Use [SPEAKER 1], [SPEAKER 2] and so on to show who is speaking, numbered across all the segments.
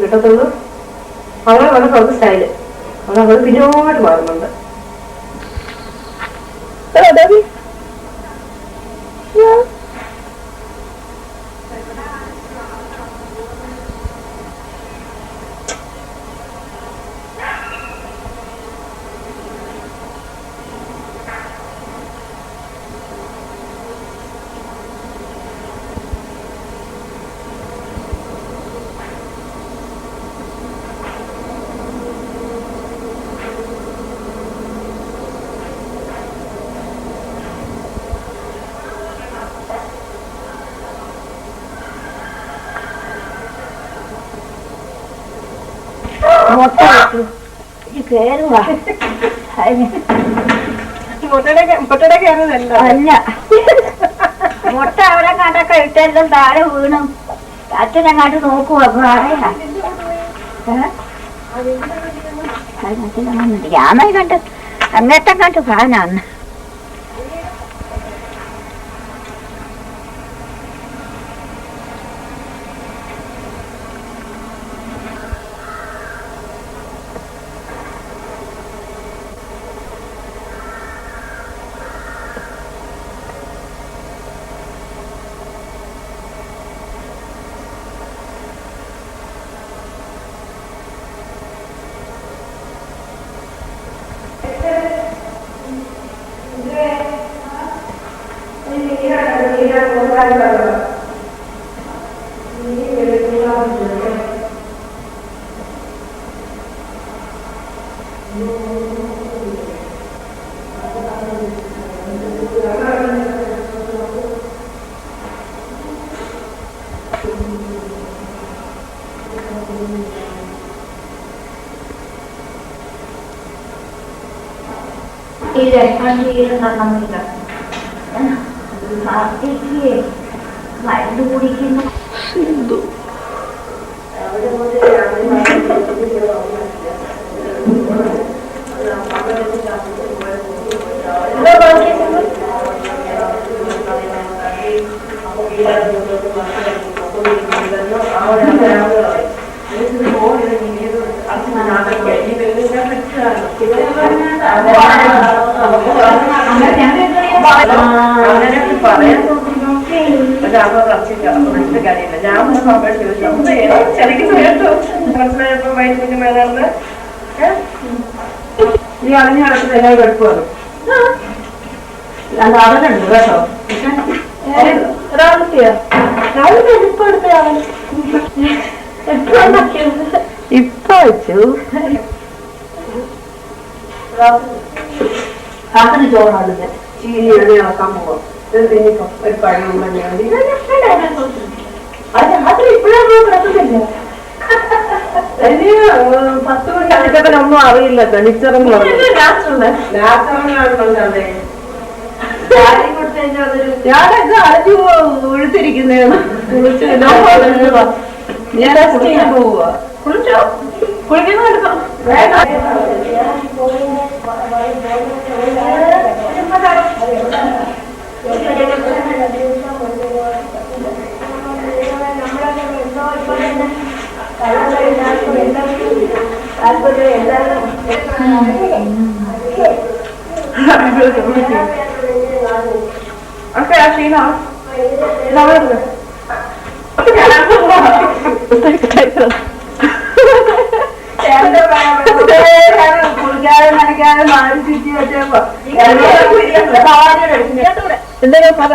[SPEAKER 1] കിട്ടത്തുള്ളൂ. അവളെ വളരെ കുറച്ച് സ്റ്റൈല് അവളെ പിന്നോട്ട് മാറുന്നുണ്ട്.
[SPEAKER 2] മുട്ട അവിടെ കണ്ടൊക്കെ ഇട്ടെല്ലാം താഴെ വീണു. അച്ഛനങ്ങാട്ട് നോക്കുവോ പറയാ ഞാൻ കണ്ട് അങ്ങനത്തെ കണ്ട് ഫാനാണ്. മരുന്ന് കുടിക്കുന്നു.
[SPEAKER 1] അങ്ങനെയൊക്കെ പറയാൻ മനസ്സിന്റെ കാര്യമില്ല. ഞാൻ ചെറിയ കേട്ടോ മനസ്സിലായപ്പോ വൈദ്യുതി മേലാർന്ന് ഈ അറിഞ്ഞു നടക്കുന്ന എല്ലാ കുഴപ്പമാണ്. അത് അവനുണ്ട് കേട്ടോ. ഇപ്പൊ വെച്ചു അതിന് ചോറാണ് ചീനിയുടെ ഇളക്കാൻ പോകും. ഒരു പഴവും മതി. അത് 10 മണി ഒന്നും അറിയില്ല തനിച്ചറന്ന് ഞാനൊക്കെ അടച്ചു ഒഴുത്തിരിക്കുന്നതാണ് ഞാൻ പോവുക കുളിച്ചോ കുളിക്കുന്ന എടുക്കാം Okay, Ashina. എന്താ പറ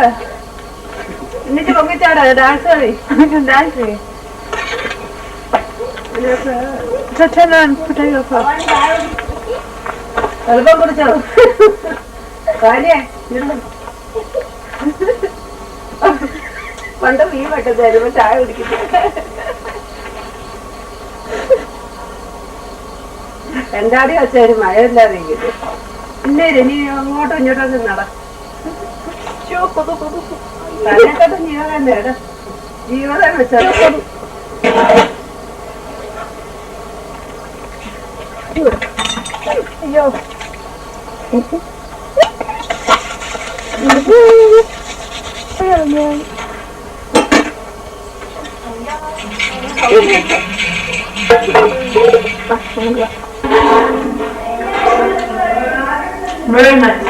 [SPEAKER 1] എന്നിട്ട് പൊങ്ങിച്ചാടാ ഡാൻസ് കളി ഡാൻസ് എളുപ്പം കുടിച്ചോ കാര്യം പണ്ട് മീൻ വെട്ടത്തായിരുന്നു ചായ കുടിക്കുന്നത് എന്താടി വെച്ചാല് മഴയില്ലാതെ ഇല്ലേ നീ അങ്ങോട്ടും ഇങ്ങോട്ടും നട തന്നെക്കാട്ടും ജീവൻ തന്നെയാണ് ജീവനം വെച്ചാൽ അയ്യോ Very nice.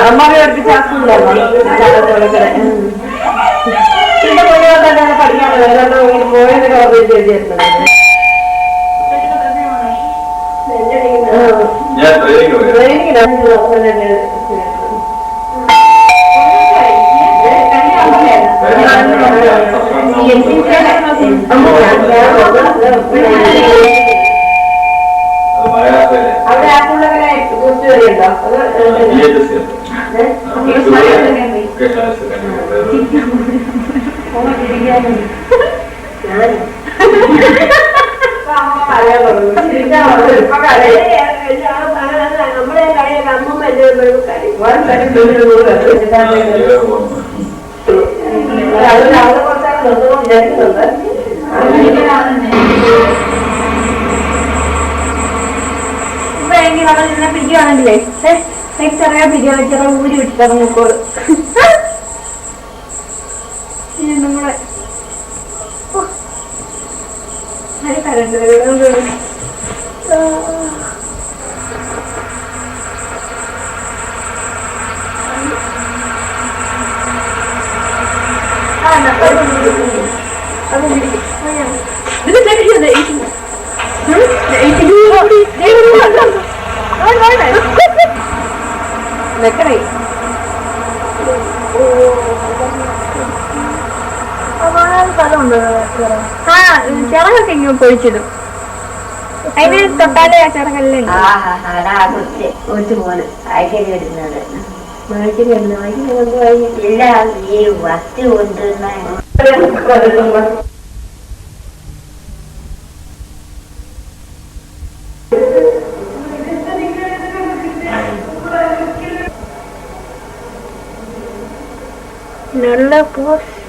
[SPEAKER 1] അമ്മാവി അവർക്ക് ചാക്കുണ്ടായിരുന്നു പഠിക്കാൻ പോയതൊക്കെ ഓർമ്മ എഴുതിയിരുന്നത് അവിടെ ആക്കുള്ളവരെ കുറിച്ച് വരെയുണ്ടോ നമ്മളെ കടയിൽ അമ്മ അവിടെ കുറച്ചാണ് നിർത്തുമ്പോൾ വിചാരിക്കുന്നുണ്ട് ഇപ്പൊ നമ്മൾ നിന്നെ പിടിക്കുകയാണെങ്കിലേ ചെറിയ പിടിയോ ചെറിയ ഊരി വിട്ടിട്ടാണ് നോക്കോളൂ നമ്മളെ കരണ്ട് വെക്കണേ സ്ഥലമുണ്ട് ആ ചിറകൊക്കെ ഇങ്ങനെ പൊഴിച്ചിടും അതിന് തൊട്ടാലേ ആ ചിറകല്ലേ
[SPEAKER 2] പോലെ ആഴ്ചയിൽ ഇടുന്നത്
[SPEAKER 1] ഇല്ല
[SPEAKER 2] ഈ വസ്തു കൊണ്ടുവന്ന
[SPEAKER 1] നല്ല പോസ്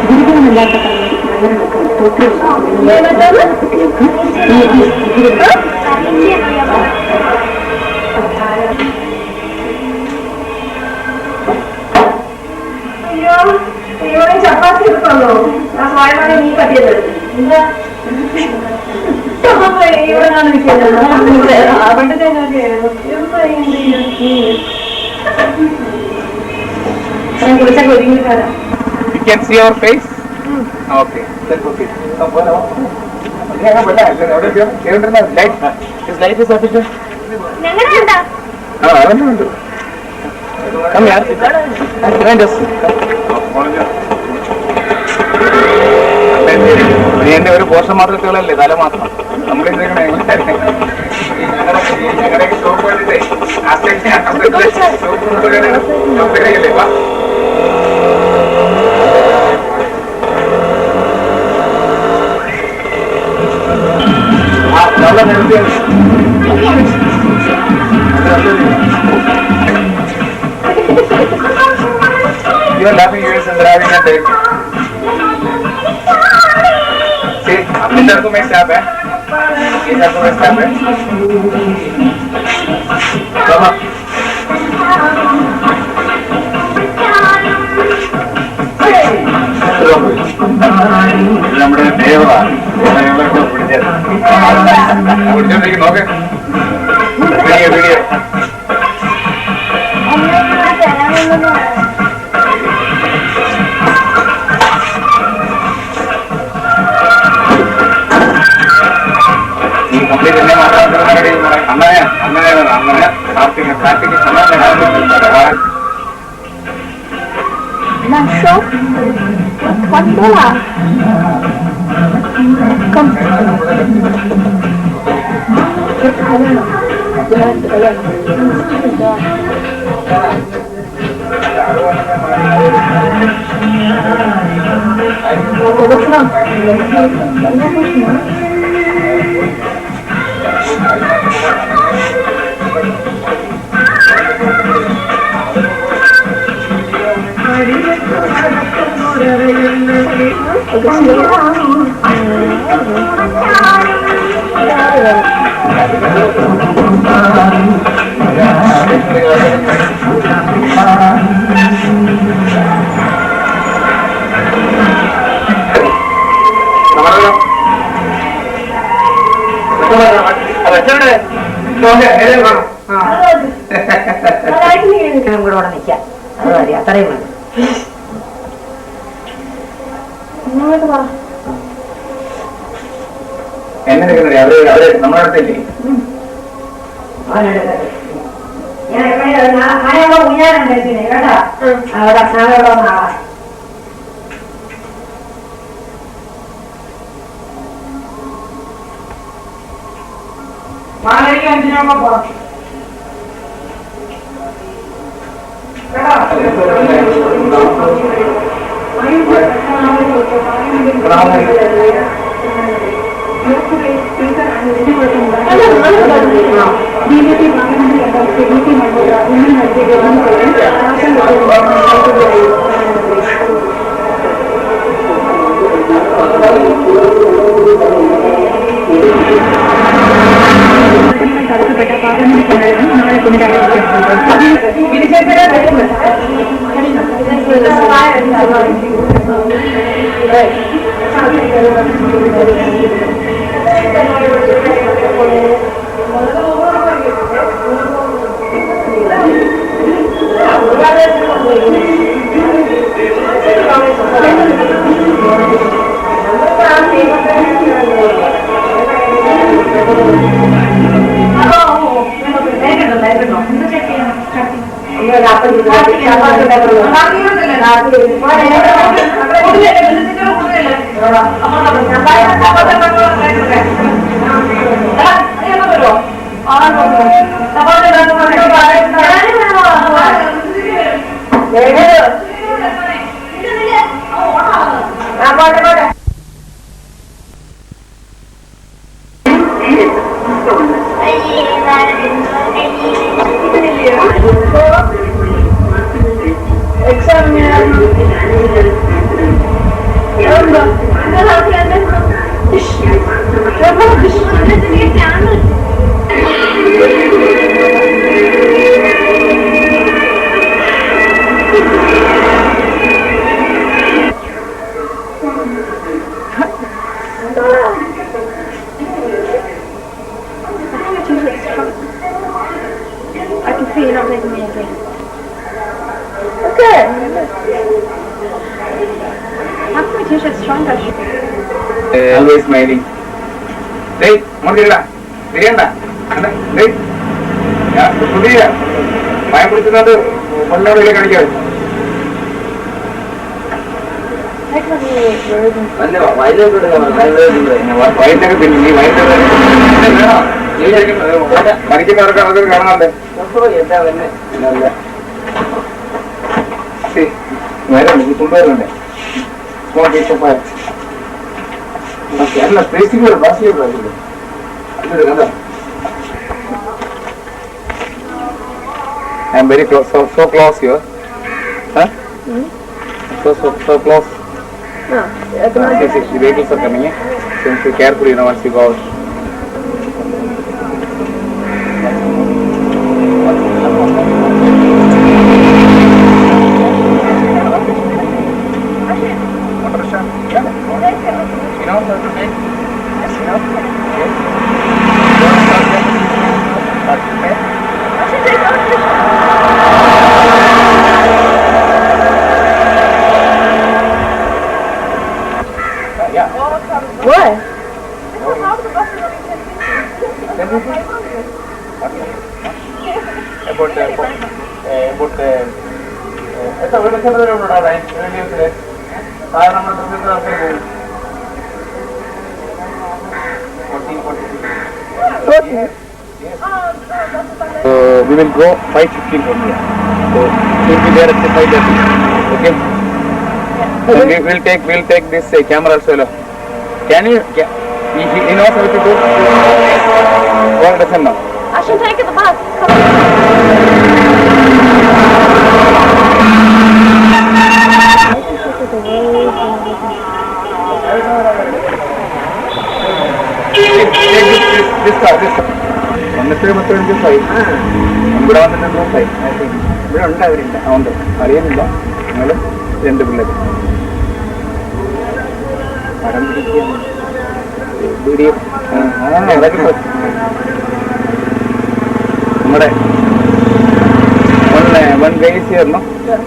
[SPEAKER 3] ഗുരുതരമില്ലാത്ത
[SPEAKER 1] ചപ്പാത്തി എടുക്കണോ? ആ സ്വായമാണ് നീ കട്ടിയത്. എന്താ ഇവിടെ കുറിച്ചൊക്കെ ഒരുങ്ങിക്കാരാ.
[SPEAKER 4] You can see our face? Okay. Let's proceed. His life is sufficient. അതൊന്നും ഉണ്ട്. Come here. Join us. നീ എന്റെ ഒരു പോഷൻ മാത്രത്തിലല്ലേ, തല മാത്രം. നമ്മുടെ ഞങ്ങളുടെ ഷോപ്പ് വേണ്ടിട്ടേ ഷോപ്പ് വാ. You are laughing, you are driving and driving. See, इधर को मैं स्टॉप है, इधर को मैं स्टॉप है. Come on. നമ്മുടെ ദേവതാണ് പിടിച്ചോണ്ടിരിക്കും. നോക്ക് വീഡിയോ വീഡിയോ. ഈ കംപ്ലീറ്റ് എന്നെ മാത്രം അങ്ങനെ അങ്ങനെ അങ്ങനെ പ്രാർത്ഥിക്കാം പ്രാർത്ഥിക്ക്
[SPEAKER 2] കൂടെ നിൽക്കാം. അത് മതി, അത്രയും മതി.
[SPEAKER 4] എന്നെ അവര് അവര് നമ്മുടെ അടുത്തില്ലേ?
[SPEAKER 2] ഞാനവിടെ ഊഞ്ഞാലുണ്ടായിരുന്നു കേട്ടോ. അവിടെ അവിടെ നാളെ
[SPEAKER 1] മാലയ്ക്ക് 5 രൂപ പോകാം.
[SPEAKER 3] തടസ്സപ്പെട്ട പാർലമെന്റ് നാളെ
[SPEAKER 1] exam
[SPEAKER 3] t-shirt stronger.
[SPEAKER 4] Always smiling. Hey, Morgana, Miranda, hey, yeah, today, my person are the one level like I get. Why don't you do that? Why don't you do that? മരിക്കുന്നവർക്ക് കാണാതെ കൊണ്ടുവരണ്ടേ കേരള സ്പേസിക്കുള്ള ഭാഷയുള്ള കഥ I am very close, so close here. Huh? So close.
[SPEAKER 3] No,
[SPEAKER 4] The vehicles are coming in. So you should carefully, once you go out.
[SPEAKER 3] What?
[SPEAKER 4] We will go 5:15 from here. So we'll be there at 5:30. Okay. And we'll take this camera also. Can you? He knows how to do. What doesn't know?
[SPEAKER 3] I should take the bus.
[SPEAKER 4] This car. വന്നിട്ട് 25 ദിവസമായി. ഇവിടെ വന്നിട്ട് 2 ദിവസമായി. ഇവിടെ ഉണ്ട് അവരില്ല. ഉണ്ട്. അറിയുന്നില്ല. നിങ്ങൾ 2 പിള്ളേർ. പടം പിടിക്കുക. വീഡിയോ. അതൊക്കെ നമ്മുടെ one guy is here, no?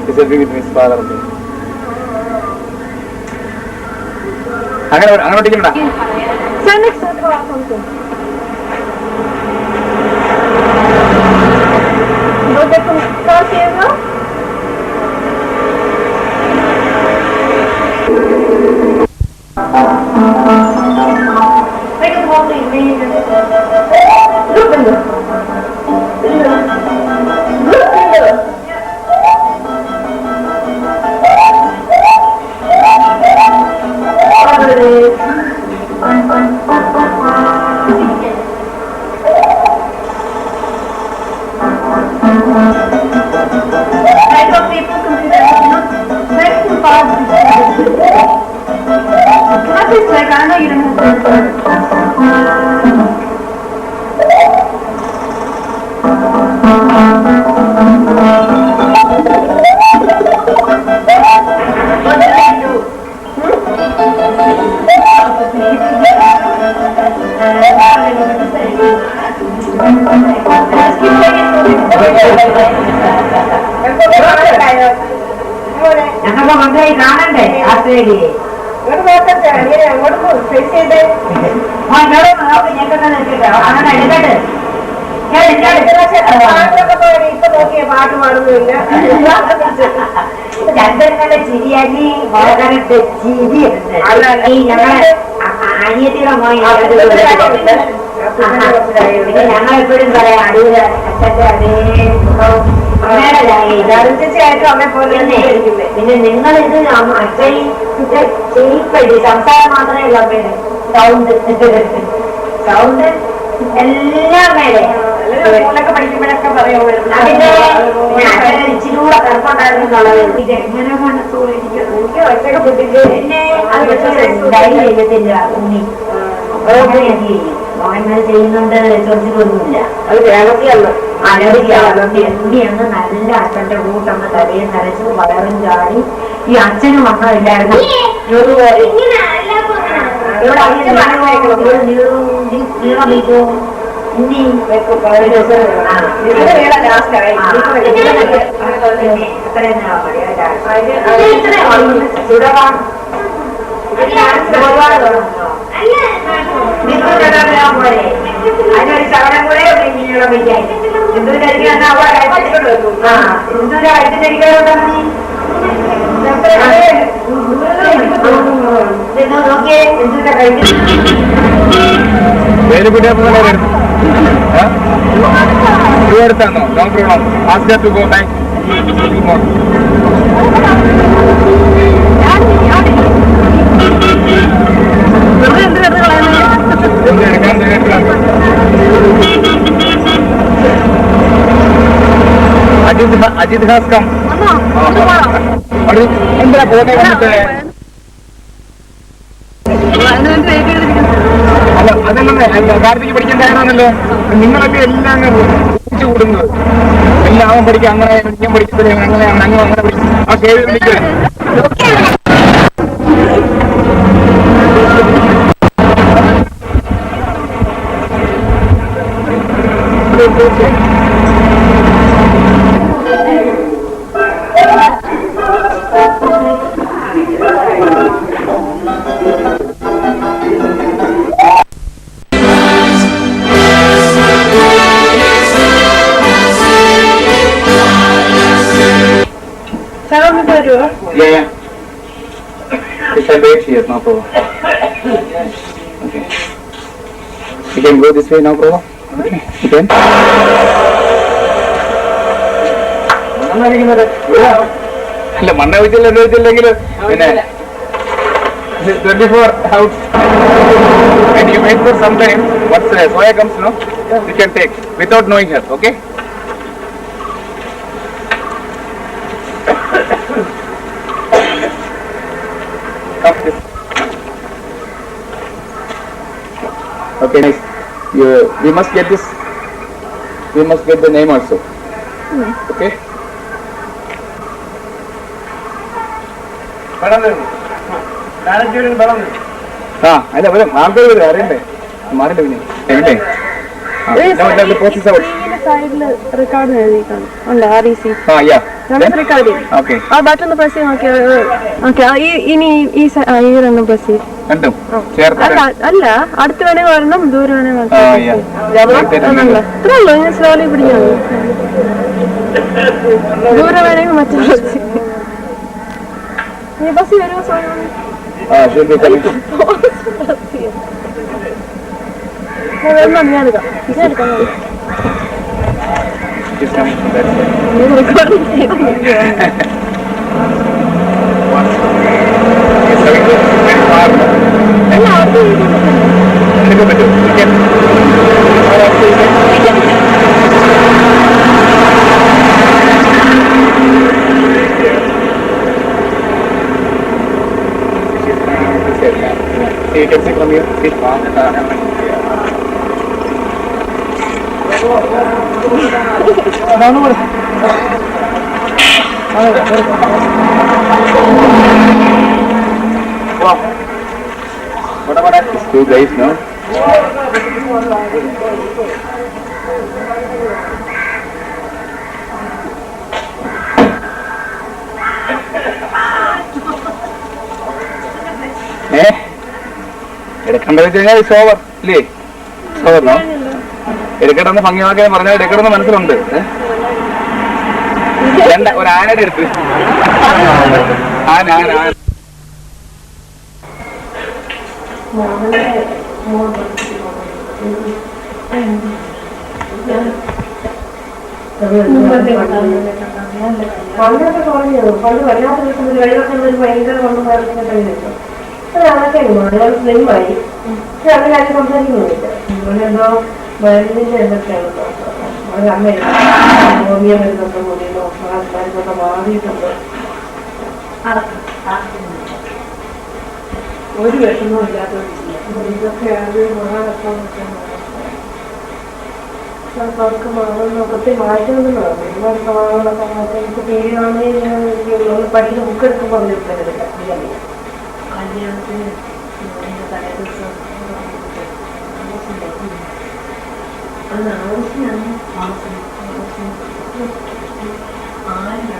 [SPEAKER 4] He's serving with his father. അങ്ങനെ പഠിക്കണ്ട.
[SPEAKER 3] Stand next to the car or something. Go get some coffee as well? Make it holy, man. Look in there. Look in there. What it is. Like, I know you don't have to. What did I do?
[SPEAKER 2] ഞങ്ങൾക്ക് മന്ത്രി കാണണ്ടേ Australia
[SPEAKER 3] അങ്ങോട്ട് face ചെയ്തേ
[SPEAKER 2] അങ്ങനെ എടുക്കട്ടെ
[SPEAKER 3] ഇപ്പൊ നോക്കിയ പാട്ട് പാടുന്നില്ല
[SPEAKER 2] ചന്ദ്രങ്ങളുടെ ചിരിയാക്കി വളരെ ചിരി ഞങ്ങളെ അനിയത്തിയുടെ മോയി പിന്നെ ഞങ്ങളെപ്പോഴും പറയാം അടിയുടെ അച്ഛന്റെ അതേ
[SPEAKER 3] തീർച്ചയായിട്ടും അമ്മ പോലെ
[SPEAKER 2] പിന്നെ നിങ്ങളിത് അച്ഛൻ ചെയ്യിപ്പടി സംസാരം മാത്രമേ ഉള്ളൂ അമ്മയുടെ സൗണ്ട് എല്ലാം മേലെ
[SPEAKER 3] സ്കൂളൊക്കെ പഠിക്കുമ്പോഴൊക്കെ പറയുമായിരുന്നു
[SPEAKER 2] അതിന്റെ ഇച്ചിരി കൂടെ കറുപ്പുണ്ടായിരുന്നുള്ളത് ഇത് എങ്ങനെ കണ്ടു എനിക്ക്
[SPEAKER 3] ഒറ്റക്ക് പൊട്ടിച്ച്
[SPEAKER 2] ചെയ്യത്തില്ല ഉണ്ണി മോഹൻമാർ ചെയ്യുന്നുണ്ട് ചോദിച്ചിട്ടൊന്നുമില്ല
[SPEAKER 3] അത് കേരളത്തിലല്ല
[SPEAKER 2] എങ്കിയങ്ങ് നല്ല അച്ഛന്റെ കൂട്ടങ്ങ് തലയും നരച്ചു വയറും ചാടി ഈ അച്ഛനും മക്കളില്ലായിരുന്നു നീളം വെക്കോ ഇനി ഒരുപാട് തുടങ്ങുമോ? അതിനൊരു ശകലം കൂടെ നീളം വയ്ക്കാൻ എന്തൊരു കഴിക്കാൻ എന്തൊരു കഴിച്ചിട്ടിരിക്കാറുണ്ടോ നോക്കിയേ എന്തൊക്കെ കഴിക്കും.
[SPEAKER 4] അടുത്താണോ? No problem. Ask to go back. Ajit has come. എന്താ പോന്നെ വന്നിട്ട്? അല്ല അതല്ലേ കാർത്തിക്ക് പഠിക്കേണ്ടതാണല്ലോ. നിങ്ങളൊക്കെ എല്ലാം അങ്ങ് പഠിച്ചു കൂടുന്നത്. എല്ലാം അവൻ പഠിക്കുക അങ്ങനെ ഞാൻ പഠിക്കത്തില്ല അങ്ങനെയാണ് അങ്ങനെ പഠിക്കും. ആ കേൾവി വിളിക്കുക. Yeah, yeah. You can wait here, no problem. Okay. You can go this way, no problem. Okay. You can. അല്ല മണ്ണ വെച്ചില്ലെങ്കിൽ പിന്നെ 24 hours and you wait for some time. Once Soya comes, no, you can take without knowing her. Okay. Okay, nice. We must get this. We must get the name also. Okay. അല്ല വരും ആൾക്കാർ വരും അറിയണ്ടേ മാറില്ല പിന്നെ എവിടെ
[SPEAKER 3] സൈഡില് record എഴുതിയിട്ടുണ്ട് REC. റെക്കോർഡ് ആ ബട്ടൺ ഒന്ന് പ്രസ് ചെയ്ത് നോക്കിയാൽ ഓക്കെ. ഇനി ഈ രണ്ടും പ്രസ് ചെയ്യും. അല്ല അടുത്ത് വേണമെങ്കിൽ വരണം, ദൂരം വേണമെങ്കിൽ ഇത്രേ ഉള്ളൂ. ഞാൻ സ്ലോലി പിടിക്കാൻ ദൂരം വേണമെങ്കിൽ മറ്റേ നീ ബസ് വരുമോ? ഞാനെടുക്കാം.
[SPEAKER 4] You can see from here. See. What about these two guys, no? എടുക്കണ്ടെന്ന് വെച്ച് കഴിഞ്ഞാൽ സോവർ ഇല്ലേ? സോവർന്നോ? എടുക്കട്ടെന്ന് ഭംഗിയാക്കാൻ പറഞ്ഞാൽ എടുക്കണമെന്ന് മനസ്സിലുണ്ട്. ഒരു ആനയുടെ അടുത്ത് ആന
[SPEAKER 2] പണ്ടൊക്കെ കുറഞ്ഞത് പണ്ട് വല്ലാത്ത ദിവസം വെള്ളത്തിൽ ഭയങ്കര കൊണ്ട് കഴിഞ്ഞിട്ടു അതൊക്കെ അയാൾ സ്ലിമായി. പക്ഷെ അത് കാര്യം സംസാരിക്കുന്നില്ല. എന്തോ മരുന്നിന്റെ എന്തൊക്കെയാണ് അവരുടെ അമ്മ ഹോമിയോ മരുന്നൊക്കെ മുന്നിലോ മരുന്നൊക്കെ മാറിയിട്ടുണ്ട്. ഒരു വിഷമവും ഇല്ലാത്തവരില്ല. ഇതൊക്കെ അത് അവർക്ക് മാറുന്നൊക്കെ മാറ്റുമെന്ന് പറഞ്ഞു. ഒരുപാട് സ്വഭാവങ്ങളൊക്കെ മാറ്റാൻ എനിക്ക് പേടിയാണെങ്കിൽ പഠിക്കുന്ന ബുക്ക് എടുക്കുമ്പോൾ പറഞ്ഞിട്ടില്ല. കല്യാണത്തിന് തലേ ദിവസം അന്ന് ആവശ്യമാണ് ആരും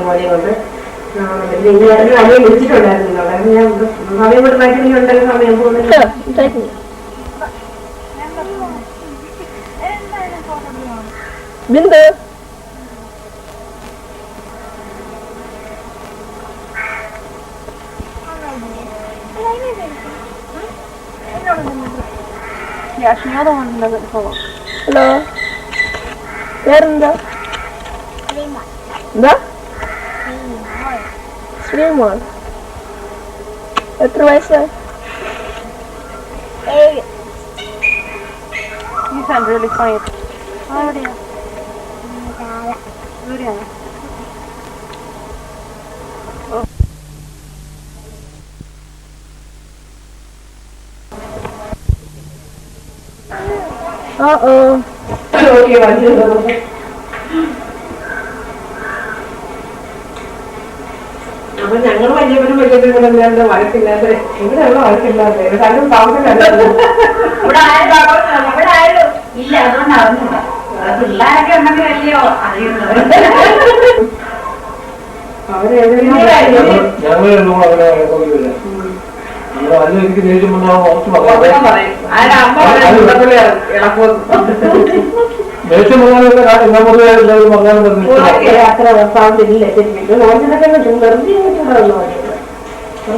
[SPEAKER 2] മോനെയുണ്ട് അനിയെ വിളിച്ചിട്ടുണ്ടായിരുന്നല്ലോ. അതായത് ഞാൻ സമയം കൊടുത്താക്കി നീ ഉണ്ടെങ്കിൽ സമയം പോകുന്നില്ല.
[SPEAKER 3] ബിന്ദു ഹലോ പേരെന്താ? എന്താ? ശ്രീമോൾ. എത്ര വയസ്സാ? You sound really quiet. എവിടെയാ? എവിടെയാണ്?
[SPEAKER 2] അപ്പൊ ഞങ്ങൾ വലിയവരും വലിയവരും വഴക്കില്ലാതെ ഇവിടെയുള്ള വഴക്കില്ലാതെ കാരണം താമസം
[SPEAKER 1] ഇല്ല അതുകൊണ്ട് അറിഞ്ഞൂട പിള്ളേരൊക്കെ ഉണ്ടെങ്കിൽ വലിയോ അറിയുന്നത്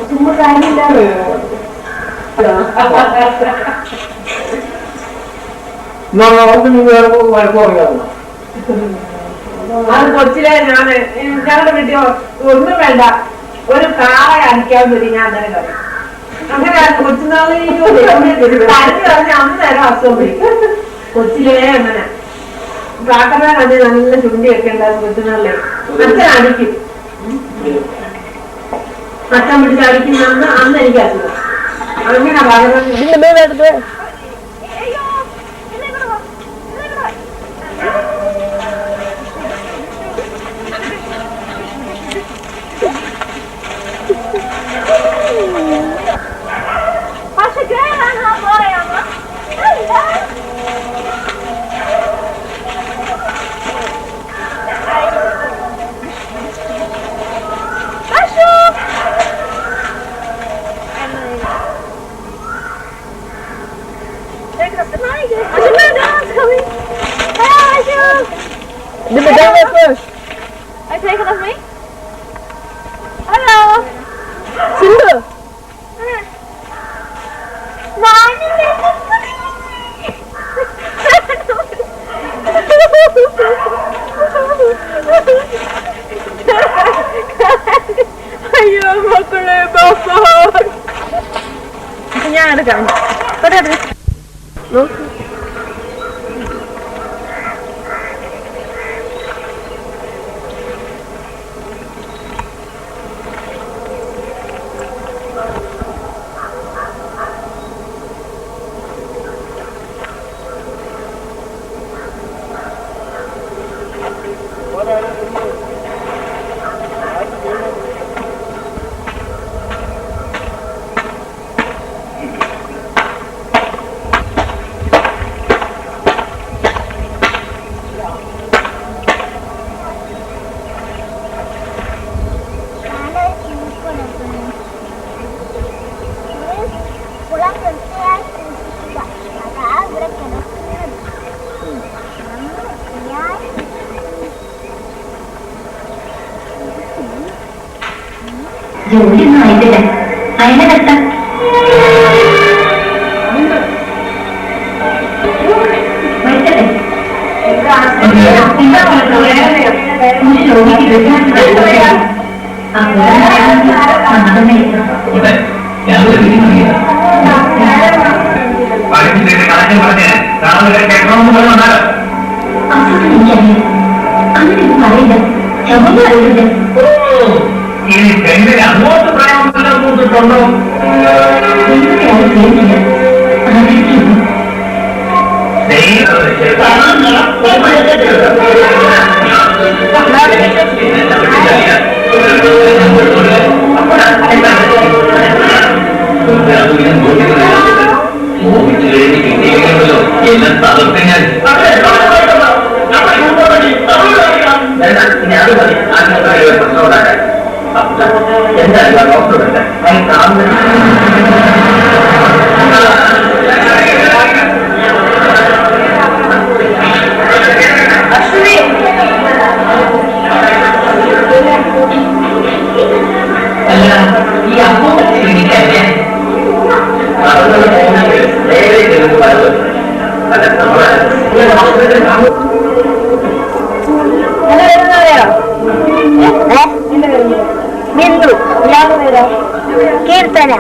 [SPEAKER 2] ചുമ്മാ കാര്യമില്ലാതെ
[SPEAKER 1] അത് കൊച്ചിലെ ഞങ്ങളുടെ വീട്ടിൽ ഒന്നും വേണ്ട ഒരു കാറ അടിക്കാവുന്ന ഒരു ഞാൻ അങ്ങനെ പറയും. അങ്ങനെ കൊച്ചുനാളെ പറഞ്ഞ അന്ന് നേരം അസുഖം പിടിക്കും. കൊച്ചിലേ അങ്ങനെ കാക്കറ കണ്ട് നല്ല ചുണ്ടിയൊക്കെ ഉണ്ടാകും കൊച്ചുനാളിലെ. അച്ഛൻ അടിക്കും, അച്ഛൻ പിടിച്ച് അടിക്കുന്ന അന്ന് എനിക്ക് അസുഖം. അങ്ങനെ പറഞ്ഞു
[SPEAKER 3] Did the dog first?
[SPEAKER 5] I take it off me? Hello.
[SPEAKER 3] Simba. അയ്യോ മക്കളെ ബാപ്പാ ഞാൻ എടുക്കാം നോക്ക്
[SPEAKER 5] ജോലിയൊന്നും ആയിട്ടില്ല. അതിനെ കെട്ടാം.
[SPEAKER 4] അങ്ങോട്ട് പ്രായമുണ്ടല്ലോ കൂട്ടിട്ടുണ്ടോ?
[SPEAKER 5] Keerthana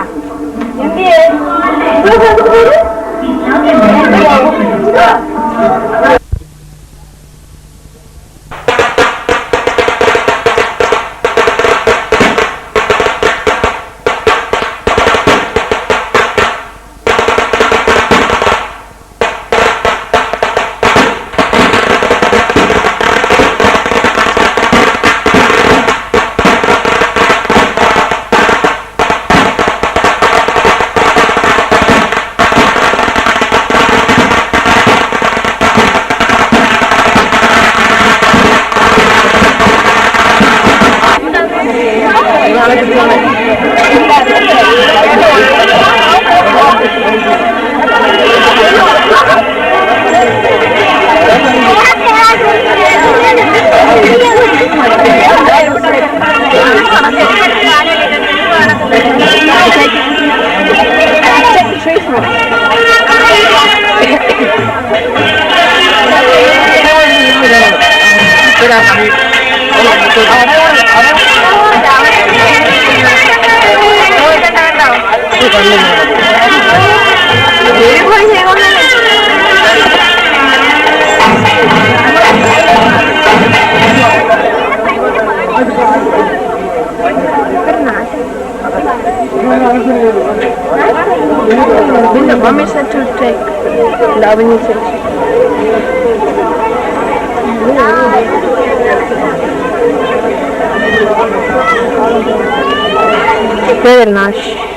[SPEAKER 5] Mommy said to take the avenue section. Very nice.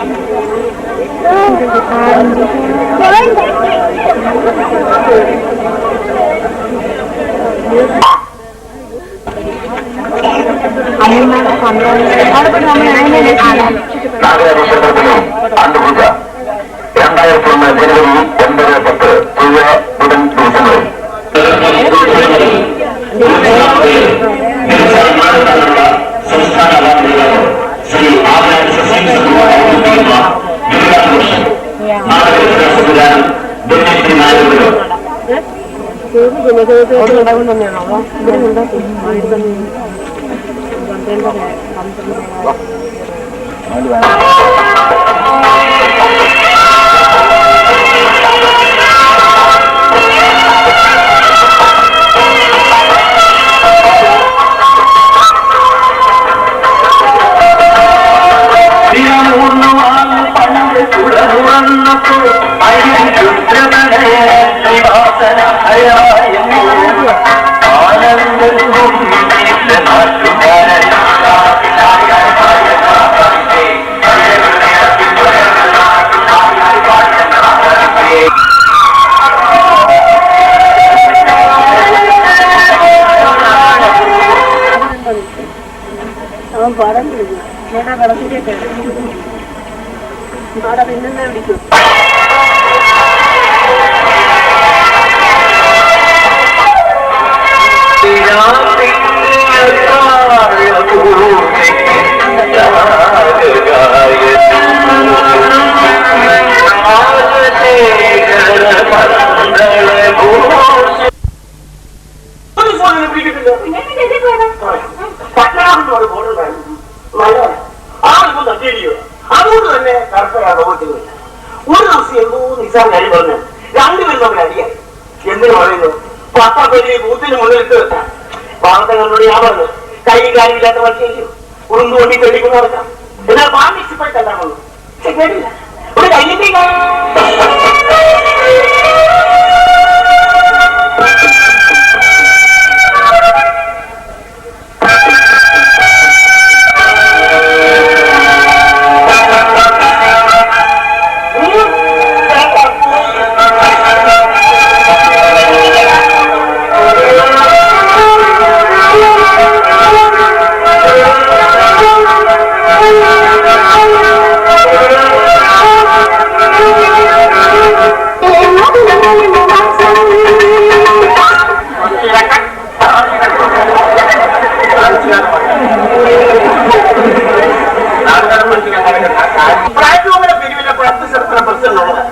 [SPEAKER 6] പ്രായത്തിലെ പിരിവിന്റെ 10 ശതമാനം പ്രശ്നമുള്ളത്.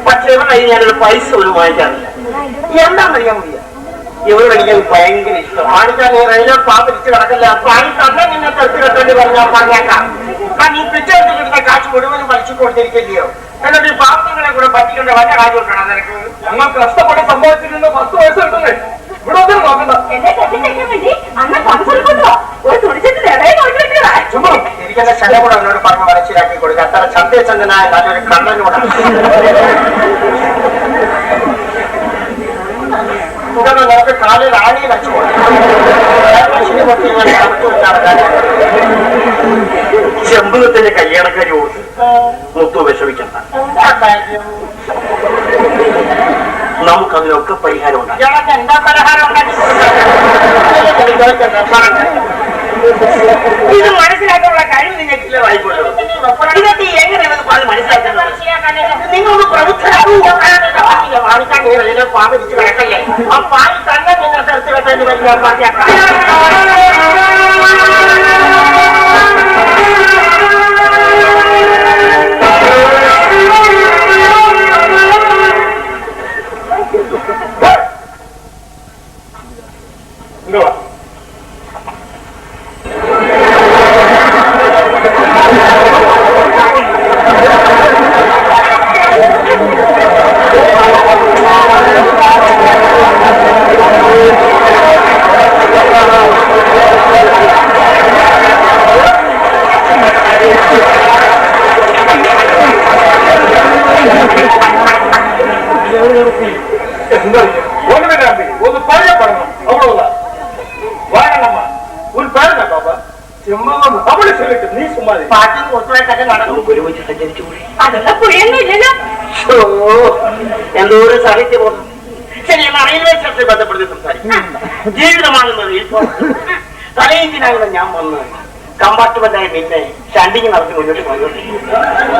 [SPEAKER 6] പക്ഷെ ഇവരുടെ ഞാനൊരു പൈസ പോലും വാങ്ങിക്കാറില്ല. എന്താണെന്നറിയാൻ വയ്യ, ഇവരുടെ എനിക്ക് ഭയങ്കര ഇഷ്ടം. വാങ്ങിക്കാൻ നീ റെയിലേ പാപിരിച്ച് കിടക്കല്ല, വാങ്ങി തന്നെ നിന്നെ തെറ്റ് കെട്ടേണ്ടി പറഞ്ഞാൽ പറഞ്ഞേക്കാം. നീ പിറ്റേന്ന് കിട്ടുന്ന കാശ് മുഴുവനും വലിച്ചു കൊടുത്തിരിക്കില്ലയോ? എന്നിട്ട് ഈ പാവങ്ങളെ കൂടെ പറ്റിക്കേണ്ട വല്ല കാര്യം കൊണ്ടാണ് നിനക്ക്? ഞങ്ങൾ കഷ്ടപ്പെട്ട് സംഭവിച്ചിരുന്ന 10 വയസ്സ് കിട്ടുന്നേ. ഇവിടെ ഒന്നും നോക്കണ്ട. എനിക്കെന്നെ ശല്യം കൂടെ അവനോട് പറഞ്ഞ് മനസ്സിലാക്കി കൊടുക്കുക. അത്ര സത്യസന്ധനായ നല്ലൊരു കണ്ണനോടാണ്. തുടർന്ന് നിനക്ക് കാലിൽ ആണി വെച്ചു ചെമ്പകത്തിന്റെ കല്യാണക്കാരി ഓർത്ത് മുത്തു വിഷമിക്കണ്ട. നമുക്കതിനൊക്കെ പരിഹാരം ഉണ്ടാകും. എന്താ പരിഹാരം? ഇത് മനസ്സിലാക്കാനുള്ള കഴിവ് നിങ്ങൾക്ക് വായിക്കുമല്ലോ. ഇതൊക്കെ എങ്ങനെ മനസ്സിലാക്കുന്നത്? നിങ്ങളൊന്ന് പ്രബുദ്ധരാക്കാൻ പാപിരിച്ച് കിടക്കല്ലേ? ആ പാൽ തന്നെ നിങ്ങൾ തെരച്ചു കെട്ടേണ്ടി വരുന്ന പാർട്ടിയാക്കാം. ഒന്ന് പറയപ്പെടണം. അவ்வளவுதான். வாழணுமா உன் பேர் என்ன பாப்பா? சிம்மம். அவளை சொல்லிட்டு நீ சும்மா பாட்டிங் ஒத்துழைக்க നടക്കും. ഒരുമിച്ച് സഞ്ചരിച്ചു പോയി. അതെല്ലാം പുഴയൊന്നുമില്ലല്ലോ. എന്തോ ഒരു സാഹിത്യം പോകുന്നു. ശരി, എന്നാൽ റെയിൽവേ സ്റ്റേഷനിൽ ബന്ധപ്പെടുത്തി സംസാരിക്കും. ജീവിതമാകുന്നത് ഇപ്പോൾ തലയിഞ്ചിനാകുന്ന ഞാൻ വന്ന് കമ്പാർട്ട്മെന്റായി പിന്നെ സ്റ്റാൻഡിങ് നടത്തി മുന്നോട്ട് പോയിക്കൊണ്ടിരിക്കും.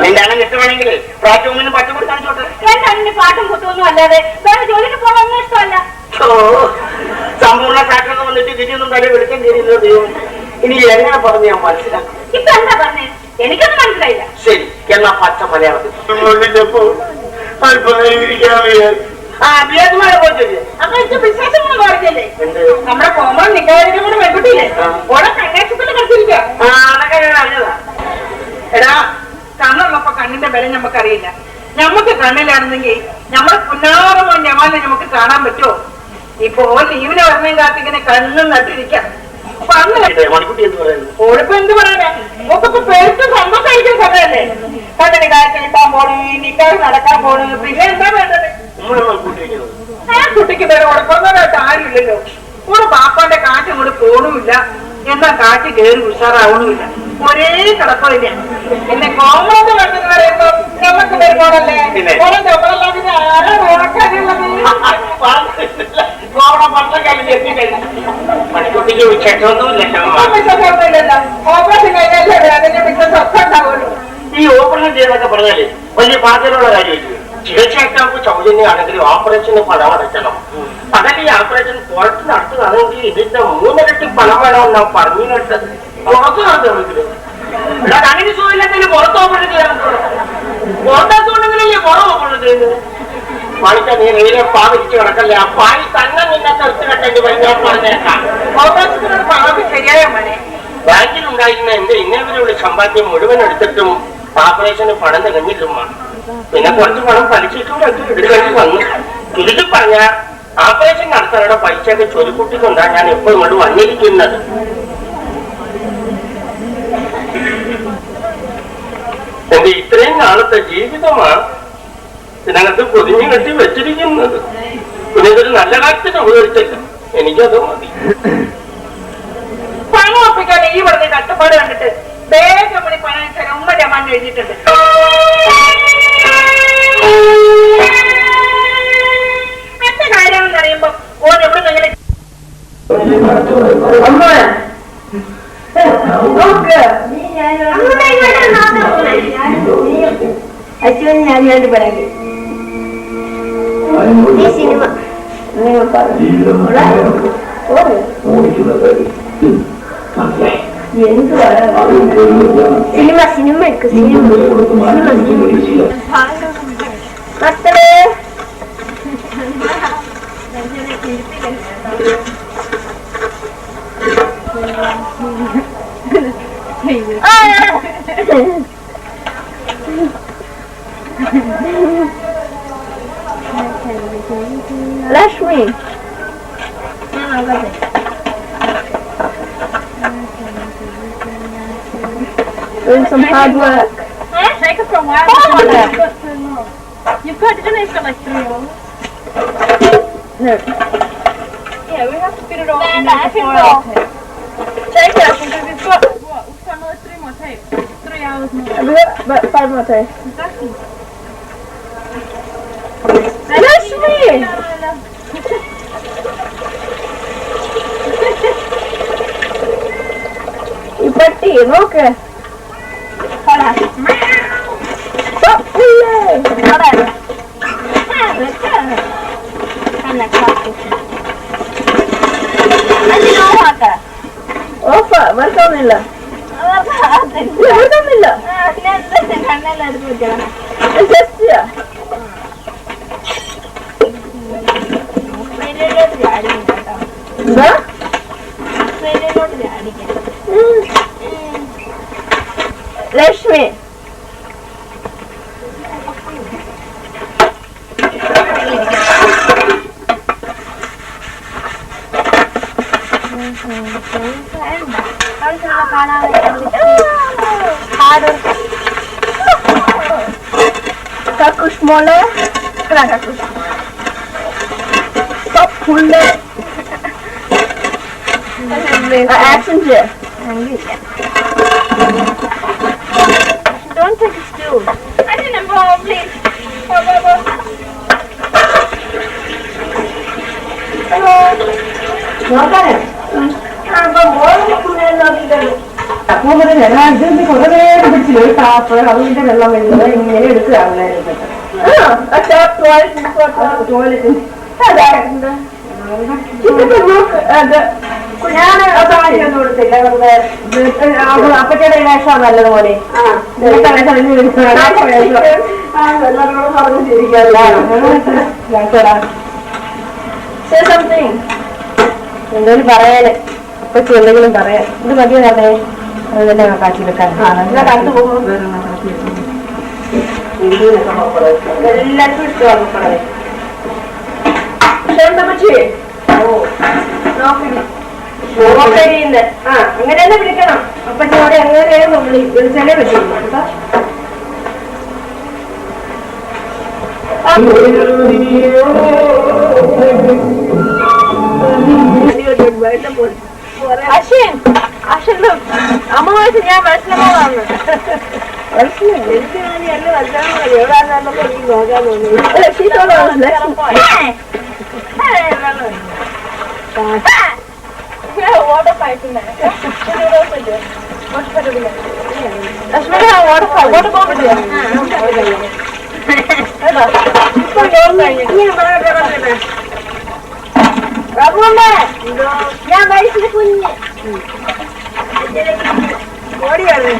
[SPEAKER 6] നിന്റെ അണ്ണൻ കിട്ടുവാണെങ്കിൽ പ്രാറ്റൂമിനും പട്ടുകൂടി കാണിച്ചോട്ടെ. എന്റെ അണ്ണന് പാട്ടും കുത്തൊന്നും അല്ലാതെ വേറെ ജോലിക്ക് പോകാനൊന്നും ഇഷ്ടമല്ല. സമ്പൂർണ്ണ സാക്ഷരത വന്നിട്ട് തിരിഞ്ഞൊന്നും തല വിളിക്കാൻ കഴിയുന്നത് ദൈവം. ഇനി എങ്ങനെ പറഞ്ഞ് ഞാൻ മനസ്സിലാക്കും? ഇപ്പൊ എന്താ പറഞ്ഞേ? എനിക്കൊന്നും മനസ്സിലായില്ല. ശരി, എന്നാ പച്ച മലയാളത്തിൽ നമ്മുടെ കോമൺ നിക്കാരിക്കും കൂടെ പെൺകുട്ടിയില്ലേ ഓടെ കണ്ണേശത്തിൽ കളിച്ചിരിക്ക. അതൊക്കെ ഞാൻ അറിഞ്ഞതാ. എടാ, കണ്ണുള്ളപ്പോ കണ്ണിന്റെ ബലം നമുക്കറിയില്ല. ഞമ്മക്ക് കണ്ണിലാണെന്നെങ്കിൽ നമ്മുടെ പുന്നാറമോ ഞമാനെ നമുക്ക് കാണാൻ പറ്റുമോ? ഇപ്പൊ ലീവിനെ പറഞ്ഞ കാത്തിങ്ങനെ കണ്ണും നട്ടിരിക്കാം. ഓളിപ്പോ എന്ത് പറയാനാ? ഒക്കെ പേർക്ക് സന്തോഷമായിരിക്കും സമയല്ലേ? കണ്ണിന് കാഴ്ച കിട്ടാൻ പോണു, നിക്കാറ് നടക്കാൻ പോണു, പിന്നെ എന്താ വേണ്ടത്? ആ കുട്ടിക്ക് പേര് ഉടക്കുന്നതായിട്ട് ആരുമില്ലല്ലോ. കൂടെ പാപ്പാന്റെ കാറ്റ് കൂടെ പോണുമില്ല, എന്നാ കാറ്റ് കയറി ഉഷാറാവണമില്ല. ഒരേ കിടപ്പില്ല. പിന്നെ കോമളത്ത് കണ്ടെന്ന് പറയുമ്പോ നമുക്ക് വരുമ്പോഴല്ലേ പണിക്കുട്ടിക്ക് വിശേഷമൊന്നുമില്ലല്ലോ. ഓപ്പറേഷൻ കഴിഞ്ഞാലേ അതിന്റെ ബിസിനസ് ഒക്കെ ഉണ്ടാവുമല്ലോ. ഈ ഓപ്പറേഷൻ ചെയ്തൊക്കെ പറഞ്ഞാലേ വലിയ ബാധ്യതയുള്ള കാര്യമില്ല. ചികിത്സയൊക്കെ നമുക്ക് സൗജന്യമാണെങ്കിലും ഓപ്പറേഷന് പണം അടയ്ക്കണം. അതല്ല, ഈ ഓപ്പറേഷൻ പുറത്ത് നടത്തുകയാണെങ്കിൽ ഇതിന്റെ 3 ഇരട്ടി പണം വേണമെന്നാ പറഞ്ഞു കേട്ടത്. പുറത്ത് നടത്തുകയാണെങ്കിലും കണ്ണിന് സുഖമില്ലാത്തതിന് പുറത്ത് ഓപ്പറേഷൻ ചെയ്യാൻ പുറത്താക്കുകൊണ്ടെങ്കിലല്ലേ പുറം ഓപ്പറേഷൻ ചെയ്യുന്നത്. വായിക്കാൻ നീ റെയിലെ പാവിരിച്ച് കിടക്കല്ലേ? ആ പായി തന്നെ നിന്നെ തെരച്ചു കെട്ടേണ്ടി വരുന്ന പറഞ്ഞേക്കാം. ഓപ്പറേഷത്തിനോട് പണം ശരിയായ മനെ ബാങ്കിലുണ്ടായിരുന്ന എന്റെ ഇന്നേവരെയുള്ള സമ്പാദ്യം മുഴുവൻ എടുത്തിട്ടും ഓപ്പറേഷന് പണം തികഞ്ഞില്ലുമ്മ. പിന്നെ കുറച്ച് പണം പലിശിട്ടൂടെ എടുക്കേണ്ടി വന്നു. ചുരുക്കി പറഞ്ഞ ഓപ്പറേഷൻ നടത്താനുള്ള പൈസയൊക്കെ ചൊരുക്കൂട്ടിക്കൊണ്ടാണ് ഞാൻ എപ്പോ ഇങ്ങോട്ട് വന്നിരിക്കുന്നത്. എന്റെ ഇത്രയും നാളത്തെ ജീവിതമാണ് ഇതിനകത്ത് പൊതിഞ്ഞു കെട്ടി വെച്ചിരിക്കുന്നത്. പിന്നെ ഇതൊരു നല്ല കാര്യത്തിന് ഉപയോഗിച്ചില്ല. എനിക്കത് മതി. പണം ഒപ്പിക്കാൻ ഈ പറഞ്ഞ കഷ്ടപ്പാട് കണ്ടിട്ട് വേഗം മണി പണം ഉമ്മ മണ്ണ് എഴുതിയിട്ടുണ്ട്. എന്റെ കാര്യമെന്ന് അറിയുമ്പോ ഓൻ എവിടെ നിങ്ങളെ
[SPEAKER 2] അച്ഛൻ ഞാൻ വേണ്ടി പറയാം. ഈ സിനിമ നിങ്ങൾ പറഞ്ഞു സിനിമ എടുക്കും മക്കളെ Lakshmi doing some hard work.
[SPEAKER 5] Take it for a while. You've got, didn't you've got like 3 hours?
[SPEAKER 3] No.
[SPEAKER 5] Yeah, we have to fit it all in there before our tape. Take it, because we've got, what, we've got another 3 more tapes. 3 hours more.
[SPEAKER 3] Have we got about 5 more days?
[SPEAKER 5] Exactly.
[SPEAKER 3] Lashmi! ഈ പട്ടി നോക്ക് of വർക്കൊന്നുമില്ല വർക്കൊന്നുമില്ല just എന്താ Lakshmi Kakush mole, kena kakush. Stop pulle. Action je. Don't take it still.
[SPEAKER 5] I didn't know, please.
[SPEAKER 2] നോക്കാനോ അപ്പൊ മോളെ നോക്കിയിട്ടല്ലോ അപ്പൊ ഇതൊന്ന് കുറെ നേരം പിടിച്ചില്ല ഒരു ടാപ്പ് അതിന്റെ വെള്ളം വരുന്നത് ഇങ്ങനെ എടുക്കുകയാണല്ലേ ടോയ്ലറ്റ് ഞാൻ ഒന്നും കൊടുത്തില്ല അപ്പച്ചയുടെ വേഷം നല്ലത് പോലെ എല്ലാവരോടും പറഞ്ഞു ചിരിക്കാറില്ല എന്തെങ്കിലും പറയാന് അപ്പച്ചി എന്തെങ്കിലും പറയാൻ ഇത് മതിയോ അതെ അത് തന്നെ കാട്ടി വെക്കാൻ കണ്ടു പോകുമ്പോൾ എല്ലാവർക്കും ഇഷ്ടമാണ് മക്കളെ പച്ചി നോക്കില്ല ആ അങ്ങനെ തന്നെ വിളിക്കണം അപ്പച്ചോടെ എങ്ങനെയാണ് വിളിച്ചാലേ പറ്റുള്ളൂ കേട്ടോ
[SPEAKER 5] Ashin, look. Amma was ഞാൻ മനസ്സിലാവാണ് water pipe in there. Water bomb is there. ഞാൻ വയസ്സിന് കുഞ്ഞ് ഓടിയാണ്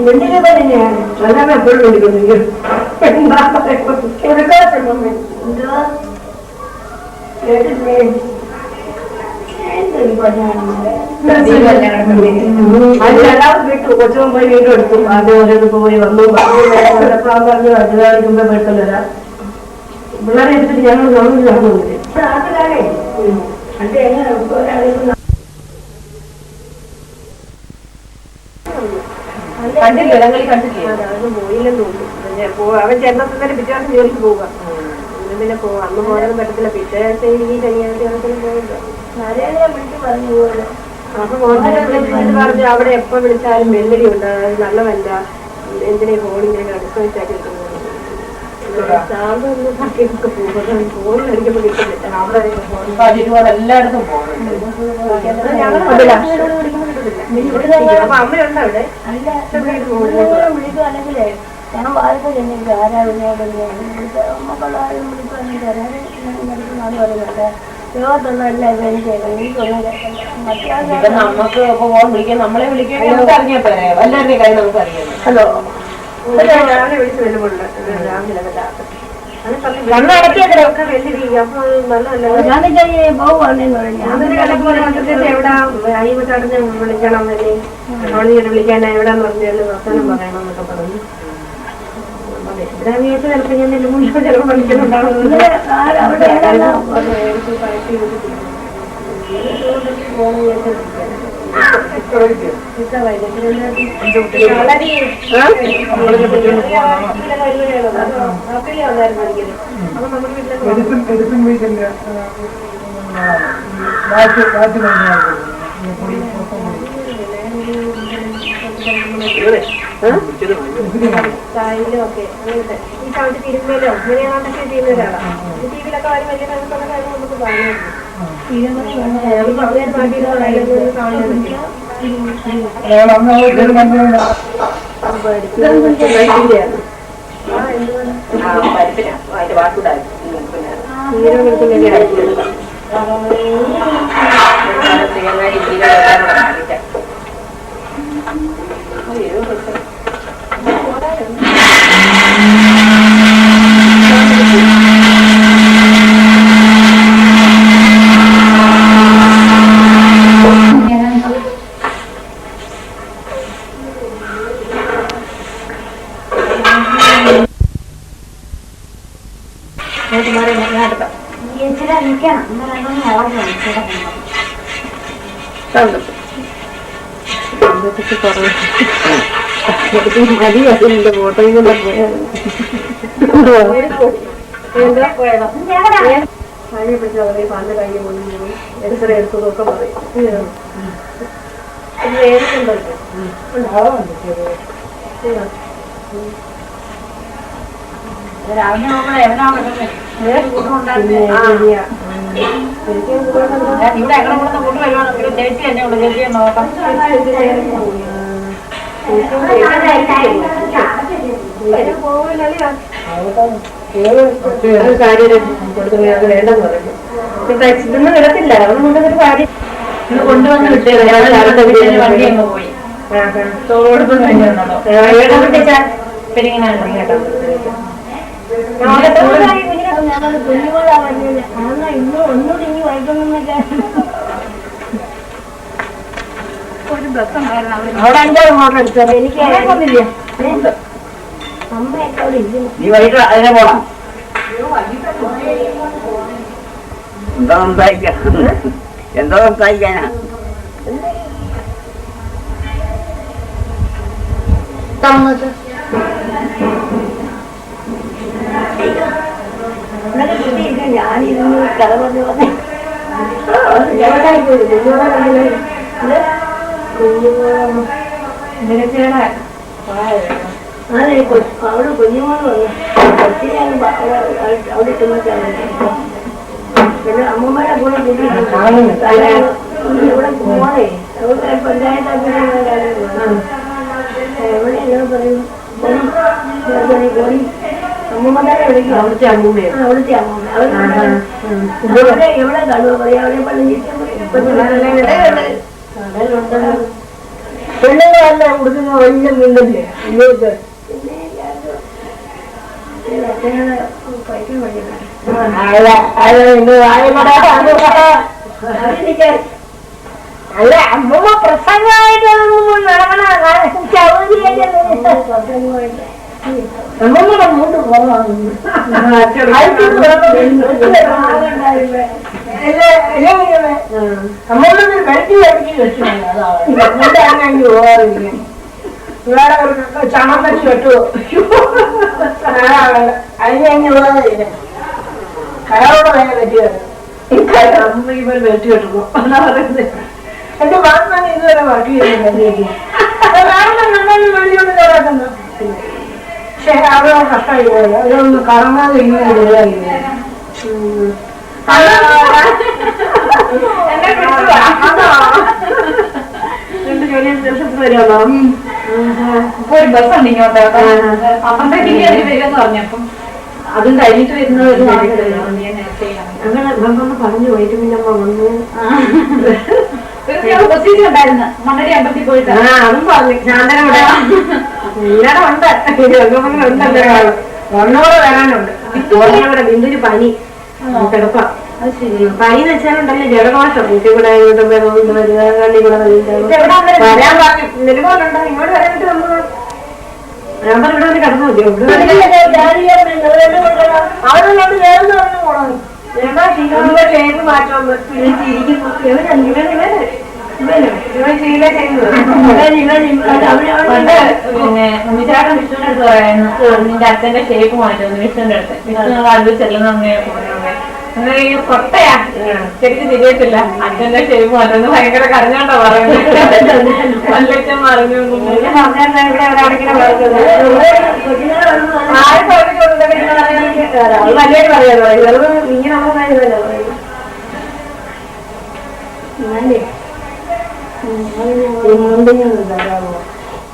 [SPEAKER 2] വെണ്ടിനെ തന്നെയാണ് അതാണ് എപ്പോഴും വിളിക്കുന്നത് രണ്ടാമത് വിട്ടു കൊച്ചു പോയി വീണ്ടും എടുത്തു ആദ്യം ഓരോന്ന് പോയി വന്നു പറഞ്ഞു അഞ്ചുകാലിക്കുമ്പോ വീട്ടിൽ വരാം പിള്ളേരെ എടുത്തിട്ട് ഞങ്ങൾ ഗവൺമെന്റ് നടന്നുണ്ട് നാട്ടിലാണേ അത് എങ്ങനെ കണ്ടില്ല ഇടങ്ങളിൽ കണ്ടില്ലേ അതൊന്നും പോയില്ലെന്ന് തോന്നുന്നു അവൻ ചെന്നത്തിൽ തന്നെ പിറ്റേദിവസം ജോലിക്ക് പോവുക പിന്നെ പോവാം അന്ന് പോകാനും പറ്റത്തില്ല പിറ്റേത്തെ ഈ ശനിയാഴ്ച പോയില്ല ആരെയാണ് ഞാൻ വിളിച്ച് പറഞ്ഞു പോകുന്നത് അപ്പൊ പറഞ്ഞു അവിടെ എപ്പോ വിളിച്ചാലും വെല്ലടി ഉണ്ട്, അത് നല്ലതല്ല, എന്തിനാ ഫോണിങ്ങനെ അടുത്താക്കി സാറിന് തട്ടിയൊക്കെ പോകും, ഫോൺ കളിക്കുമ്പോ കിട്ടുന്നില്ല.
[SPEAKER 1] എല്ലായിടത്തും പോകുന്നുണ്ട്.
[SPEAKER 2] അപ്പൊ അമ്മയുണ്ടോ അവിടെ?
[SPEAKER 7] വിളിക്കുവാണെങ്കിലേ ഞാൻ വായ്പ ചെന്നെങ്കിൽ ആരാവിനോട് അമ്മക്കുള്ളവരും വിളിക്കുവാണെങ്കിൽ പറയുന്നുണ്ട് ലോകത്തുള്ള എല്ലാവരും എനിക്കൊന്നും
[SPEAKER 1] നമുക്ക് ഫോൺ വിളിക്കാൻ നമ്മളെ വിളിക്കാൻ നമുക്ക് അറിഞ്ഞാൽ പോരെ, എല്ലാവരുടെയും കാര്യം നമുക്ക് അറിയാം.
[SPEAKER 2] ഹലോ, രാവിലെ വിളിച്ചു വരുമ്പോണ്ട് രാവിലെ ഒക്കെ വെല്ലടി. അപ്പൊ നല്ലതല്ല.
[SPEAKER 7] പോകുവാണെന്ന് പറഞ്ഞു
[SPEAKER 2] എവിടാ അയ്യപ്പച്ചാട്ടനെ വിളിക്കണം അല്ലേ, അവളിങ്ങനെ വിളിക്കാൻ എവിടാന്ന് പറഞ്ഞാല് വർത്തമാനം പറയണം എന്നൊക്കെ പറഞ്ഞു. വീട്ടിൽ ചിലപ്പോ ഞാൻ മുന്നേ ചിലപ്പോൾ പഠിക്കുന്നുണ്ടാവും. സ്റ്റൈലൊക്കെ അങ്ങനത്തെ ഈ ചവിട്ടി തിരുമ്മലോ അങ്ങനെയാണൊക്കെ ചെയ്യുന്ന ഒരാളാണ്. ടിവിയിലൊക്കെ വരും വലിയ നമുക്കുള്ള കാര്യം നമുക്ക് അതിനെ പിടിച്ചാൽ പറയും പാൻ്റെ കൈ കൊണ്ടു എക്സ്റേ എടുത്തതൊക്കെ പറയും. കാര്യം കൊടുത്തു അത് വേണ്ടെന്ന് പറഞ്ഞു. ഇതൊന്നും വിടത്തില്ല, അതൊന്നും കൊണ്ടൊരു കാര്യം
[SPEAKER 1] കൊണ്ടുവന്ന് വിട്ടത് വണ്ടി അങ്ങ് പോയി.
[SPEAKER 7] അവിടെ 5 ഫോട്ടോ എടുത്തത് എനിക്ക് അമ്മയൊക്കെ അവിടെ ഇരിക്കുന്നു.
[SPEAKER 6] നീ വൈകിട്ട് അതിനെ പോണം. എന്താ സംസാരിക്കാ? എന്തോ സംസാരിക്കാനാ?
[SPEAKER 7] ഞാനിരുന്ന് കഥ പറഞ്ഞു പറഞ്ഞേ അവിടെ കുഞ്ഞുമോള് വന്നു ഒത്തിരി അവിടെ ചെന്നിട്ടാണ്. പിന്നെ അമ്മമാരെ കൂടെ കൂട്ടിയിട്ട് ഇവിടെ പോവാതെ അവിടെ പഞ്ചായത്ത് എവിടെ എല്ലാം പറയും പോയി അമ്മമാരെ വിളിക്കും. അവിടുത്തെ അമ്മൂമ്മ അവരെ എവിടെ കാണുക പറയാം. അവിടെ
[SPEAKER 2] പെണ്ണുങ്ങളല്ല കൊടുക്കുന്ന വലിയ മിണ്ടല്ലേ ഇവർക്ക് അല്ല അമ്മൂമ്മ പ്രസംഗമായിട്ട് നടക്കണ അമ്മൂമ്മയുടെ മൂട്ട് കുറവാണ്. അമ്മൂമ്മ കഴുത്തി അടിച്ച് വെച്ചു അതാണ് പോകാതിരിക്കും. വേറെ ചണം വെച്ച് കെട്ടുവോ അതിന് പോകാതിരിക്കും. കയറോടെ വേഗം കെട്ടിയത് അമ്മ ഇവർ വെട്ടി കെട്ടുന്നു. അതാ പറയുന്നത് എന്റെ ബാത്മാൻ ഇതുവരെ വർക്ക് ചെയ്യുന്നില്ല. വെളിയോട് കയറാക്കുന്നു. പക്ഷെ അവരോ കഷ്ടമായി പോയത് അവരൊന്ന് കറങ്ങാതെ ഇങ്ങനെ ഇടുകയായിരുന്നു. രണ്ട് ജോലി ദിവസത്തിൽ വരുമല്ലോ.
[SPEAKER 1] ഇപ്പൊ ഒരു ബസ് ഉണ്ട് ഇങ്ങോട്ട്. 12 വരുമെന്ന് പറഞ്ഞപ്പം അതും കഴിഞ്ഞിട്ട് വരുന്നത്
[SPEAKER 2] അങ്ങനെ നമ്മളൊന്ന് പറഞ്ഞു പോയിട്ട് പിന്നെ വന്നു.
[SPEAKER 1] പ്രൊസീജിയർ ഉണ്ടായിരുന്നു മണ്ണടി അമ്പലത്തിൽ പോയിട്ട്.
[SPEAKER 2] അതും പറഞ്ഞു. ഞാൻ തന്നെ ഇവിടെ എല്ലാരും ഉണ്ട്. ഉണ്ടല്ലോ ഒന്നോടെ വരാനുണ്ട്. ഇവിടെ ബിന്ദുവിന് പനി കിടപ്പാ. പനി എന്ന് വെച്ചാലുണ്ടല്ലോ ജലദോഷം. കൂട്ടിക്കൂടെ കള്ളി കൂടെ വരാൻ പറഞ്ഞു. നിലപാടുണ്ടോ ഇങ്ങോട്ട് വരാനായിട്ട് വന്നു. ഞാൻ പറഞ്ഞു ഇവിടെ വന്ന് കിടന്നു മതിയോ? അവരോട് വേറെ പറഞ്ഞു പോണം. ഷേപ്പ് മാറ്റം
[SPEAKER 1] പിന്നെ ഉമ്മിച്ചാട്ടൻ വിഷ്ണുവിന്റെ അടുത്ത് പറയായിരുന്നു നിന്റെ അച്ഛന്റെ ഷേപ്പ് മാറ്റുന്നു വിഷ്ണുവിന്റെ അടുത്ത്. വിഷ്ണു കാലിൽ ചെല്ലുന്ന കൊട്ടയാ ശരിക്കും തിരിയത്തില്ല. അച്ഛന്റെ ഷേപ്പ് മാറ്റുന്നു ഭയങ്കര കരഞ്ഞോണ്ടാ പറയുന്നത്. വല്ലച്ഛൻ പറഞ്ഞു
[SPEAKER 2] വലിയ പറയാമോ ഇങ്ങനെ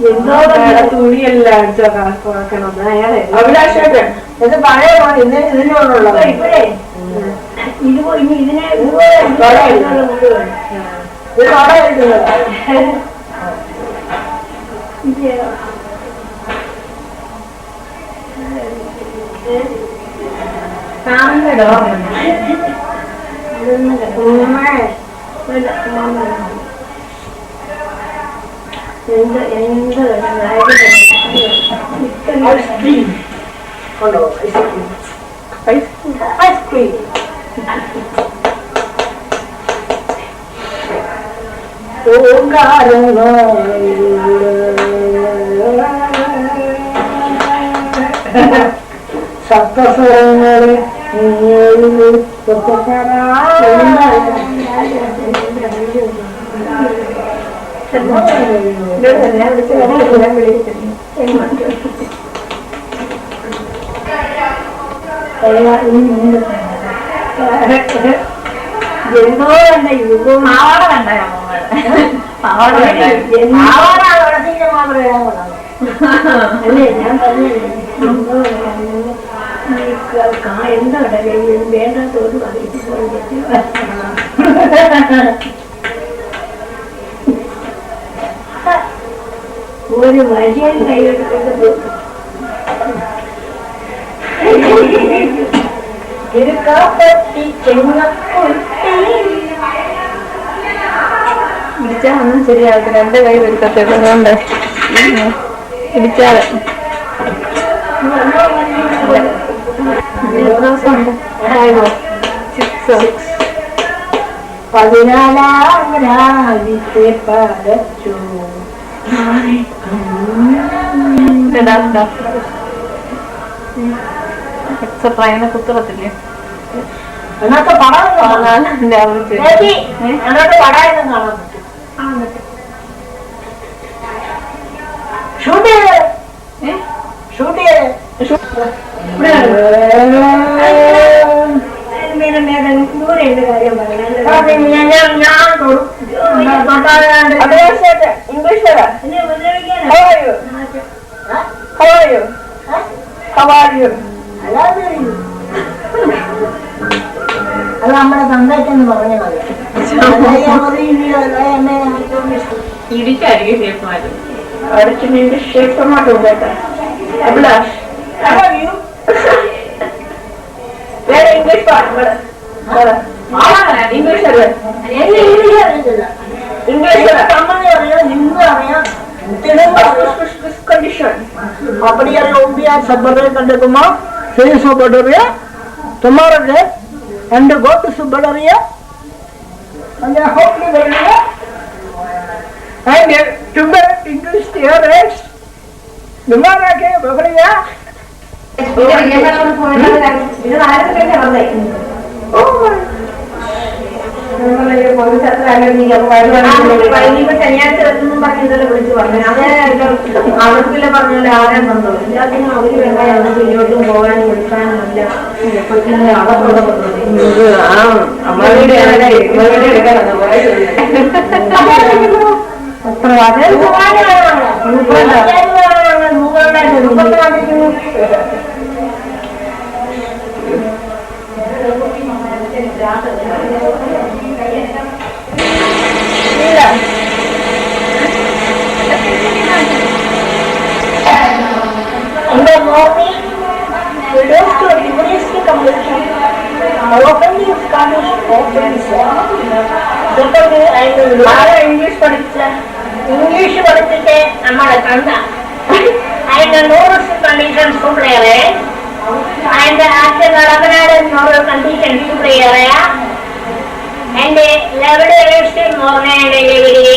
[SPEAKER 2] എന്തോ തുണിയല്ല അടിച്ചോ കാക്കണം. അയാളെ അഭിലാഷേട്ടൻ ഇത് പഴയ ഇതിനുള്ളത് ഇപ്പോഴേ ഇത് ഇനി ഇതിനെ
[SPEAKER 1] കാണണ്ടോ
[SPEAKER 2] എന്ത് എന്ത് കൊണ്ടോ ഐസ്ക്രീം സപ്തസ്വരങ്ങളെ എന്തോ തന്നെ ഇത്
[SPEAKER 1] പാവാട കണ്ടായോ പാവാട
[SPEAKER 2] മാത്രമേ അല്ലേ ഞാൻ പറഞ്ഞു എന്താ വേണ്ടാത്ത ഒരു ഒരു മനുഷ്യൻ കൈയെടുക്കുന്നത്
[SPEAKER 3] ഇടിച്ചാ ഒന്നും ശരിയാകത്തില്ല. എന്റെ കൈ എടുക്കത്തുള്ളൂ. അതുകൊണ്ട് ഇടിച്ചാല്
[SPEAKER 2] പതിനാലാമത്തെ പടച്ചു
[SPEAKER 3] ട്രെയിനെ കുത്തുറത്തില്ലേ?
[SPEAKER 2] അതിനകത്ത് പടം അതിനകത്ത് പടായെന്നും കാണാൻ പറ്റും. ഷൂട്ട് ചെയ്ത് ഷൂട്ട് ചെയ്ത് ദൂരെയുണ്ട് കാര്യം പറയാൻ ഇംഗ്ലീഷ് അത് നമ്മുടെ സ്വന്തമായിട്ടെന്ന് പറഞ്ഞാൽ മതി.
[SPEAKER 1] ഇടിച്ചായിരിക്കും ഷേപ്പ് മാറ്റും.
[SPEAKER 2] അടുത്ത് ഷേപ്പ് മാറ്റും കേട്ടോ. അഭിലാഷ് വേറെ ഇംഗ്ലീഷ് ഇംഗ്ലീഷ് അല്ലേ? ഇംഗ്ലീഷ് അറിയത്തില്ല. ഇംഗ്ലീഷ് തമിഴ് അറിയാം, ഹിന്ദി അറിയാം, തെലുങ്ക് कंडीशन अपनी ओबिया सबरे कंडकुमा सही सो बडरिया तुम्हारा जे एंड गो टू सुबडरिया and I hope you will and to be English theorists तुम्हारा के बडरिया ഇത് ശനിയാഴ്ച എത്തുന്നും പറഞ്ഞിട്ടല്ലേ വിളിച്ചു പറഞ്ഞു. അതേ അവർക്കില്ല പറഞ്ഞാൽ ആരാൻ വന്നു എല്ലാത്തിനും അവര് വേണ്ട ഞങ്ങൾക്ക് ഇങ്ങോട്ടും പോകാനും എടുക്കാനും ഇല്ല. In the morning, we goes to a university competition. Openly Scottish opens. English പഠിച്ചിട്ട് നമ്മളെ കണ്ട അതിന്റെ 100 കണ്ടീഷൻ സൂപ്രേറെ അതിന്റെ ആദ്യ നടപനാട് 100 കണ്ടീഷൻ സൂപ്രേറെ എന്റെ ലെവഡ് എലക്ഷൻ മോർണയുടെ ലെവലിലെ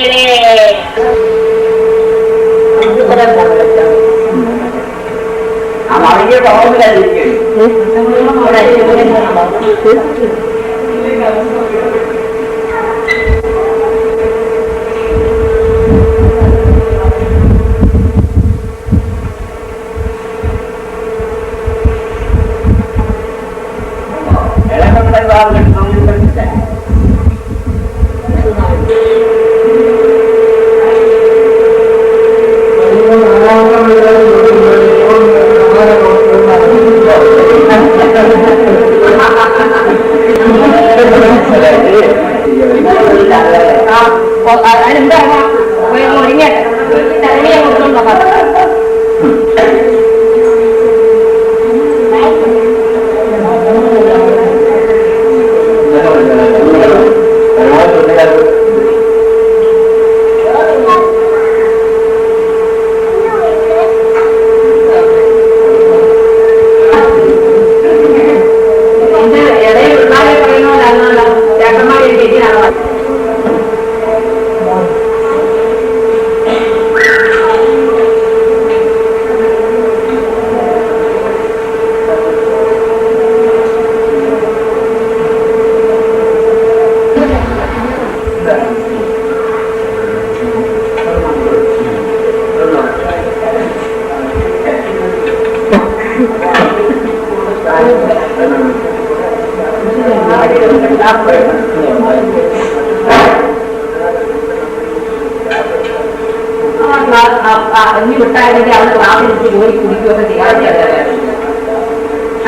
[SPEAKER 1] ഇനി വിട്ടായിരുന്നെങ്കിൽ അവൾ ക്ലാസ്സിൽ പോയി കുടിക്കുകയൊക്കെ ചെയ്യാതെ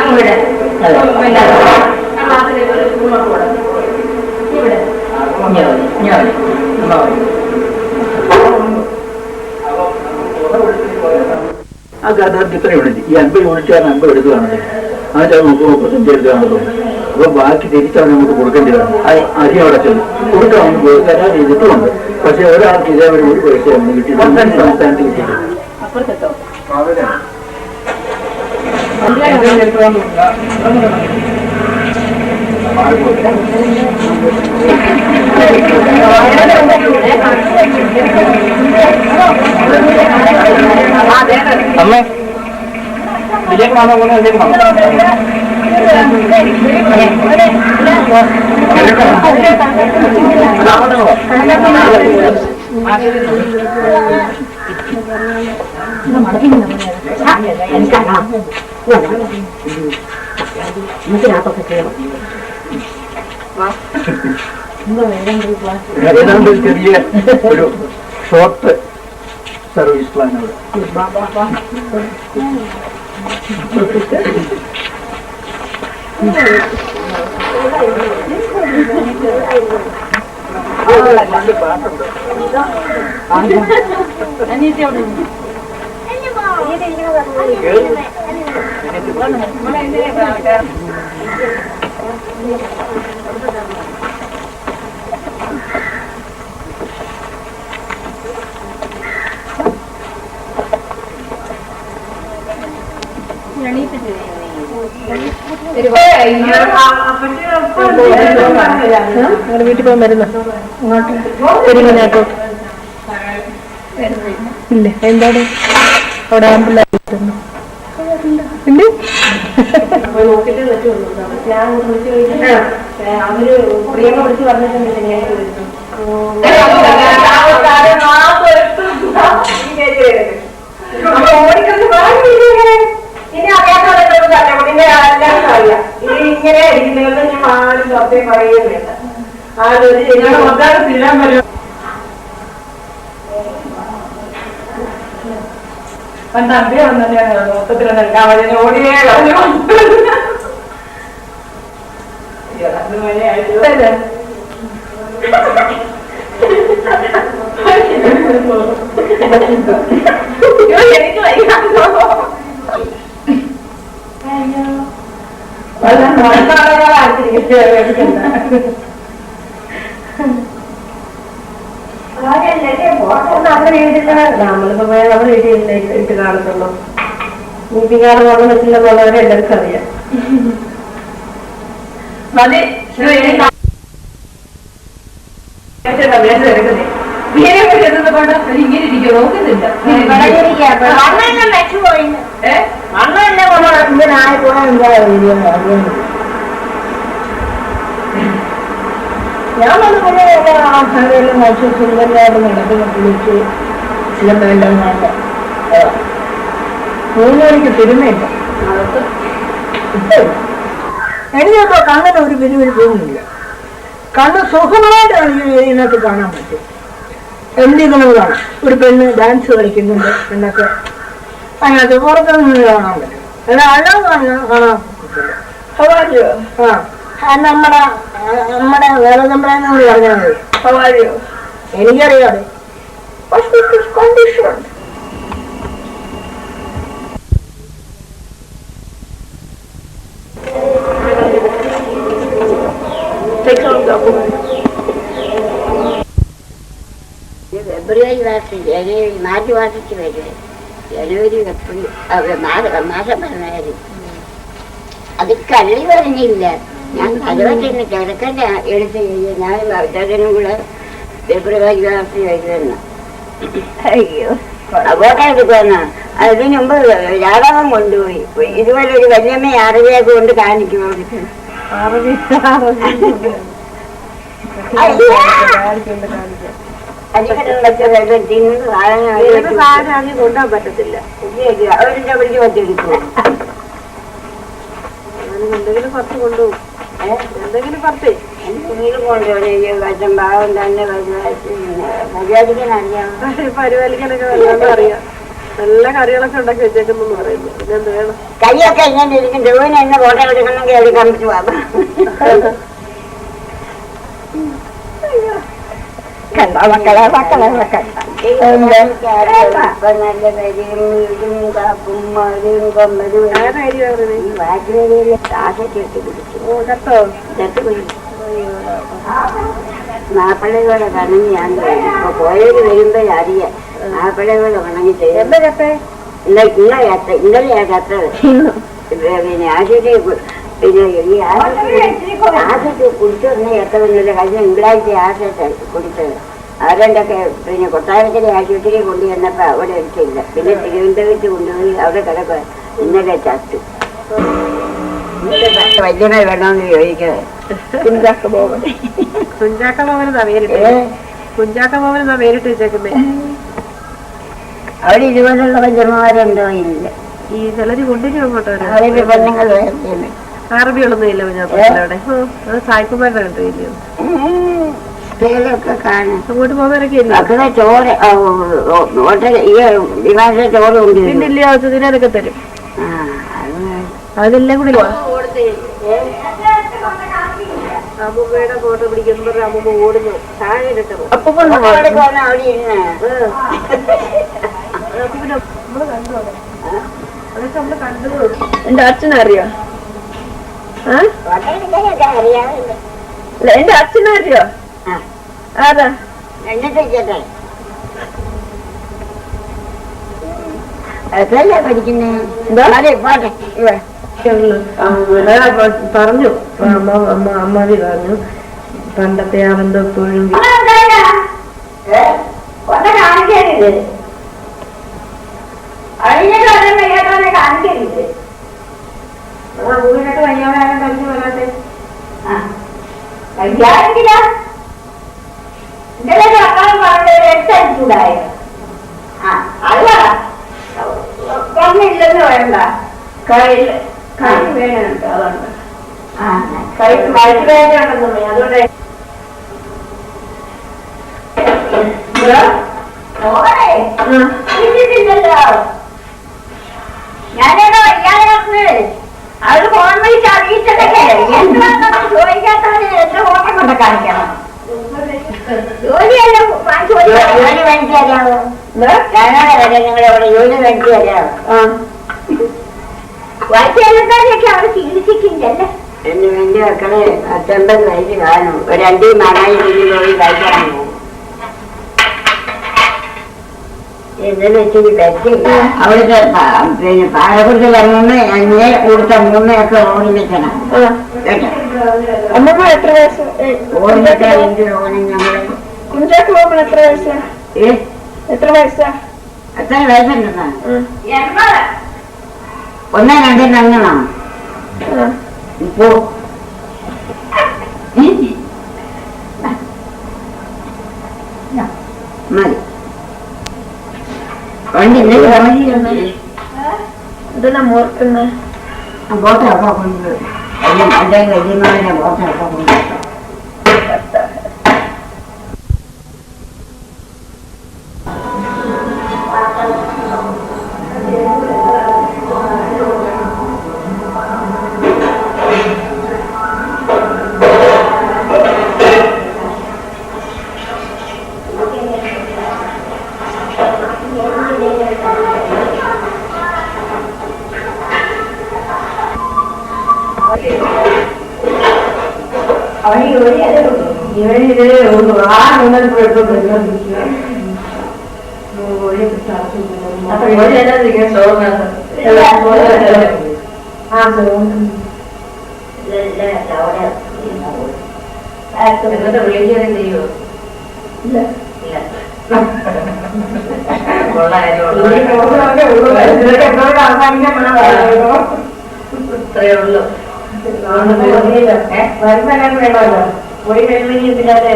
[SPEAKER 1] അങ്ങോട്ട് ക്ലാസ്സിലേക്ക് ഒരു സ്കൂളൊക്കെ കൊടുക്കും ഇവിടെ
[SPEAKER 6] ആ യഥാർത്ഥത്തിൽ ഇത്ര യൂണിറ്റ് ഈ 50 യൂണിറ്റുകാരൻ 50 എടുക്കുകയാണല്ലോ അതിന്റെ 30-35 എടുക്കുകയാണല്ലോ അപ്പൊ ബാക്കി തിരിച്ചവൻ നമുക്ക് കൊടുക്കേണ്ടതാണ് അരി അവിടെ ചെല്ലും കൊടുക്കാൻ തരാൻ ചെയ്തിട്ടുമുണ്ട്. പക്ഷെ ഒരാൾക്ക് ഇതേവരെ ഒരു പൈസ ഒന്നും കിട്ടിയിട്ടുണ്ട് സംസ്ഥാനത്ത് കിട്ടിയിട്ടുണ്ട്.
[SPEAKER 4] അമ്മേ ഇതിലേക്ക് വന്ന പോലെ ഇതിലേക്ക്
[SPEAKER 6] ഏതാണ്ട് ചെറിയ ഒരു ഷോർട്ട് സർവീസ് പ്ലാൻ അവിടെ
[SPEAKER 3] വീട്ടിൽ പോകാൻ വരുന്ന പെരുമനാട്ടോ ഇല്ലേ എന്താണ് അവിടെ ആമ്പിള്ളായിരുന്നു
[SPEAKER 2] നോക്കിട്ട് പറ്റുള്ളൂ. ഞാൻ വിളിച്ചു കഴിഞ്ഞാൽ അവര് പ്രിയമ വിളിച്ച് പറഞ്ഞിട്ടുണ്ട് ശനിയാഴ്ച വരുന്നു. ഇനി അറിയാത്തവരെ അറിയാം. ഇനി ഇങ്ങനെ ഇരിക്കുന്നത് ഞാൻ ആരും പുറത്തേക്ക് പറയുകയില്ല. ആരൊരു തിരാൻ വരും. തമ്പി വന്നതന്നെയാണ് മൊത്തത്തിലുണ്ടാ ഓടിയേ എനിക്ക് നമ്മുടെ വീട്ടിൽ ഇട്ട് കാണത്തുള്ളൂ. നീപ്പിക്കാട് വെള്ളം വെച്ചില്ലെന്നുള്ളവരെ എല്ലാവർക്കും അറിയാം. ഇങ്ങനെ ഇരിക്കും നോക്കുന്നില്ല. ഞാൻ വന്ന് പിന്നെ ആഹാരം കഴിച്ചു സുന്ദരമായിട്ട് നടത്തി കുളിച്ച് ചിലമ്പെല്ലാം നല്ല 3 മണിക്ക് തിരുമയില്ല. എനിക്കപ്പോ കണ്ണിന് ഒരു പിരിവിൽ പോകുന്നില്ല. കണ്ണ് സുഖമായിട്ടാണ് ഇതിനകത്ത് കാണാൻ പറ്റും. എന്തെങ്കിലും കാണാം. ഒരു പെണ്ണ് ഡാൻസ് കളിക്കുന്നുണ്ട് എന്നൊക്കെ അതിനകത്ത് പുറത്തുനിന്ന് കാണാൻ പറ്റും. എന്നാൽ അല്ലാതെ കാണാൻ പറ്റില്ല. നമ്മുടെ വേറെ നമ്മളെന്നോട് പറഞ്ഞാൽ മതി. എനിക്കറിയാതെ കണ്ടീഷൻ
[SPEAKER 7] ഫെബ്രുവരി മാസം ജനുവരി മാർച്ച് മാസത്തിൽ വരും. ജനുവരി മാസം പറഞ്ഞാലും അത് കള്ളി പറഞ്ഞില്ല. ഞാൻ അതുപോലെ കിടക്കണ്ട എടുത്ത് ഞാൻ ഭക്തനും കൂടെ ഫെബ്രുവരി മാസത്തിൽ വരുമെന്ന്. അയ്യോ അങ്ങോട്ടേ എടുക്കുമെന്ന അതിന് മുമ്പ് ജാതകം കൊണ്ടുപോയി. ഇതുപോലെ ഒരു വല്യമ്മ അറബിയൊക്കെ കൊണ്ട് കാണിക്കും.
[SPEAKER 2] കൊണ്ടുപോകാൻ പറ്റത്തില്ല.
[SPEAKER 7] അവരുടെ പിടിച്ച് പറ്റിയെടുക്കും.
[SPEAKER 2] എന്തെങ്കിലും പത്ത് കൊണ്ടുപോകും. എന്തെങ്കിലും പത്ത്
[SPEAKER 7] എന്തെങ്കിലും കൊണ്ടുപോകും. ഭാവം തന്നെ പരിപാലിക്കാനറിയാം.
[SPEAKER 2] പരിപാലിക്കാനൊക്കെ വല്ലാണ്ട് അറിയാം. നല്ല കറികളൊക്കെ ഉണ്ടാക്കി വെച്ചേക്കുന്നു പറയുന്നു. പിന്നെ എന്ത് വേണം?
[SPEAKER 7] കൈയൊക്കെ എങ്ങനെ ഇരിക്കും. ജോയിന് എന്നെ ഫോട്ടോ എടുക്കണമെങ്കിൽ അത് കമ്പിച്ചു പോകാം.
[SPEAKER 2] കണ്ടോ മക്കളെ മക്കളെ മക്കളെ
[SPEAKER 7] നല്ല വീടും കാപ്പും മഴയും കൊമ്പരും ആശക്കെട്ട് പിടിച്ചു. മാപ്പിളയോടെ കണങ്ങി ഞാൻ ഇപ്പൊ പോയത് വരുമ്പോഴറിയാം. മാപ്പിളയോടെ കണങ്ങി ഇന്നലെയാ കത്തത്. പിന്നെ ആശുപത്രി പിന്നെ ഈ ആശുപത്രി കുടിച്ചൊന്നും എത്തവന്നില്ല. കഴിഞ്ഞ തിങ്കളാഴ്ച ആശുപത്രി കുടിച്ചത്. അവരെന്തൊക്കെ പിന്നെ കൊട്ടാരക്കര ആശുപത്രി കൊണ്ടുവന്നപ്പോ അവിടെ എടുത്തില്ല. പിന്നെ തിരുവനന്തപുരത്ത് കൊണ്ടുപോയി അവിടെ കിടക്കുക. ഇന്നലെ ചത്തു. വല്യമ്മ വേണമെന്ന് ചോദിക്കുന്നത്.
[SPEAKER 2] കുഞ്ചാക്ക മോഹനെന്നാ പേരിട്ട് വെച്ചേക്കുന്നേ.
[SPEAKER 7] അവിടെ ഇതുപോലുള്ള വല്യമ്മമാരുണ്ടോ? ഇല്ല.
[SPEAKER 2] ഈ ചിലര് കൊണ്ടുവരും അങ്ങോട്ടോ.
[SPEAKER 7] അവരുടെ പെണ്ണുങ്ങൾ വേർത്തിയാണ്.
[SPEAKER 2] അറബികളൊന്നും ഇല്ല അവിടെ. അത് സായിപ്പന്മാരുടെ കണ്ടില്ലയോ?
[SPEAKER 7] പേരൊക്കെ കാണും.
[SPEAKER 2] അങ്ങോട്ട് പോകുന്നവരൊക്കെ ഇല്ല.
[SPEAKER 7] അവിടെ ചോറ് ഈ വിമാനത്തിലെ ചോറ് കൊണ്ട്
[SPEAKER 2] പിന്നില്ല തിന്നാനൊക്കെ തരും. അതെല്ലാം കൂടി അമ്മൂമ്മയുടെ ഫോട്ടോ പിടിക്കുമ്പോ അമ്മൂമ്മ ഓടുന്നു. താഴെ കിട്ടും.
[SPEAKER 7] അവിടെ ഇരുന്ന്
[SPEAKER 2] നമ്മള് കണ്ടു. അതൊക്കെ നമ്മള് കണ്ടത്.
[SPEAKER 3] എന്റെ അച്ഛനറിയോ?
[SPEAKER 7] അറിയാമല്ലോ.
[SPEAKER 3] എന്റെ അച്ഛനറിയോ? ആരാ?
[SPEAKER 7] എന്നിട്ട് കേട്ടെ അതല്ലേ പഠിക്കുന്നേ? പോട്ടെ.
[SPEAKER 2] പറഞ്ഞു അമ്മാവി പറഞ്ഞു പണ്ടത്തെ അവന്തോ എപ്പോഴും കാണിക്കരുത്. വയ്യാതെ കഴിഞ്ഞു വരാട്ടെ.
[SPEAKER 7] കഴിയാറില്ല ഇന്നലെ അക്കാലം പറഞ്ഞത് എടുത്തടിച്ചൂടായോ ആ അത് പറഞ്ഞില്ലെന്ന് വേണ്ട
[SPEAKER 2] കൈ വേദനയുണ്ട് അതുകൊണ്ട്
[SPEAKER 7] ആ
[SPEAKER 2] കൈ വേദനയുണ്ടെന്ന് അതുകൊണ്ട്
[SPEAKER 7] ഞാനേതോ വയ്യാതെ അത് ഫോൺ വിളിച്ച് അറിയിച്ചതൊക്കെ എന്താണെന്ന് ചോദിക്കാത്തവര് എന്റെ ഫോട്ടം കൊണ്ട് കാണിക്കണം ജോലിയല്ല ജോലി വേണ്ടി അറിയാമോ ഞാനാണ് വരാം നിങ്ങളവിടെ ജോലി വേണ്ടി അറിയാമോ വയസ്സെല്ലാതൊക്കെ അവിടെ ചികിത്സിക്കില്ലല്ലേ എന്റെ വേണ്ടി മക്കളെ 19 വയസ്സ് കാണും ഒരു 2 മണായി പോയി കഴിക്കാൻ പോകും എന്നിട്ട് വെച്ച് അവിടുത്തെ പിന്നെ പാലക്കുറിച്ച് വന്ന് എന്നെ കൊടുത്ത 3 ഏക്കർ ഓടി വെക്കണം
[SPEAKER 3] അമ്മമ്മ എത്ര വയസ്സ്
[SPEAKER 7] ഓടി വെക്കാൻ എന്ത് ഓണം ഞങ്ങള്
[SPEAKER 3] കുഞ്ചാക്ക് പോകുമ്പോൾ എത്ര വയസ്സാ എത്ര വയസ്സാ
[SPEAKER 7] എത്ര വയസ്സുണ്ടെന്നാ 1 2 അങ്ങനാ ഇപ്പോ മതി
[SPEAKER 3] ഇതെന്നാ മോർക്കുന്ന
[SPEAKER 7] ബോട്ടൊക്കെ കൊണ്ട് എന്റെ വലിയ ബോട്ടൊക്കെ കൊണ്ട്
[SPEAKER 2] ഇത്രയേ ഉള്ളൂ വരുന്നെല്ലാം വേണമല്ലോ പോയി കഴിയുമെങ്കിൽ ഇതില്ലാതെ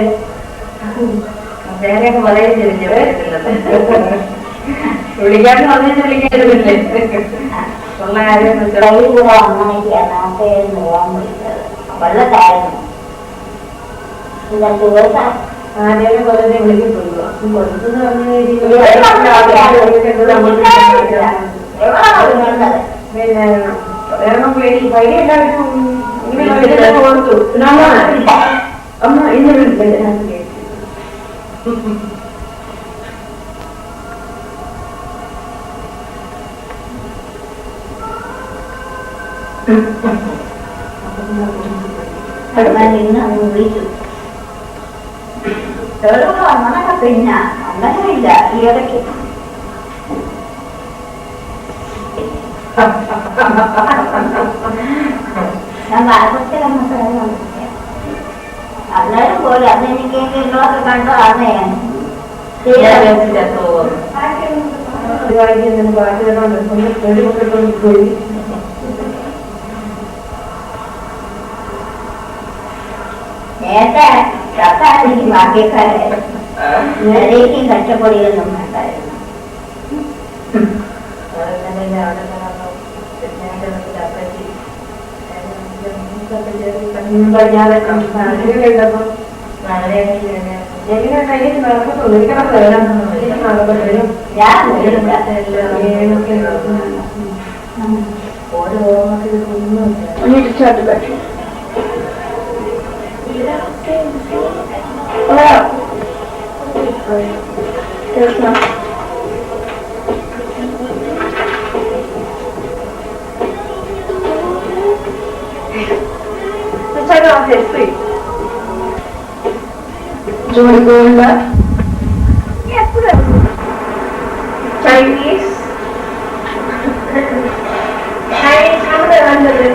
[SPEAKER 2] വേറെയൊക്കെ പറയുന്നില്ല വിളിക്കാണ്ട് പറഞ്ഞിട്ട് വിളിക്കാറില്ലേ ഉള്ള കാര്യം ആരെയും വെറുതെ വിളിക്കത്തുള്ളൂ കൊടുത്തെന്ന് പിന്നെ വേറെ പേടി വഴി എല്ലാവർക്കും ഇങ്ങനെ കൊടുത്തു അമ്മ ഇന്ന് വിളിക്കില്ല
[SPEAKER 7] ഇന്ന് അങ്ങ് വിളിച്ചു അങ്ങനൊക്കെ പിന്നെ അങ്ങനെയില്ല ഈ ഇടയ്ക്ക് ഞാൻ ഭാരതത്തിൽ അന്നേരം പോലെ അന്ന് എനിക്ക് നിങ്ങളൊക്കെ കണ്ടതാണ് നേരത്തെ ചത്താണെങ്കിൽ ബാക്കിക്കാരായിരുന്നു നേരേക്കും കഷ്ടപ്പൊടിയൊന്നും വേണ്ടായിരുന്നു
[SPEAKER 2] ജോലികളുള്ള ചൈനീസ് നമ്മുടെ നല്ലത്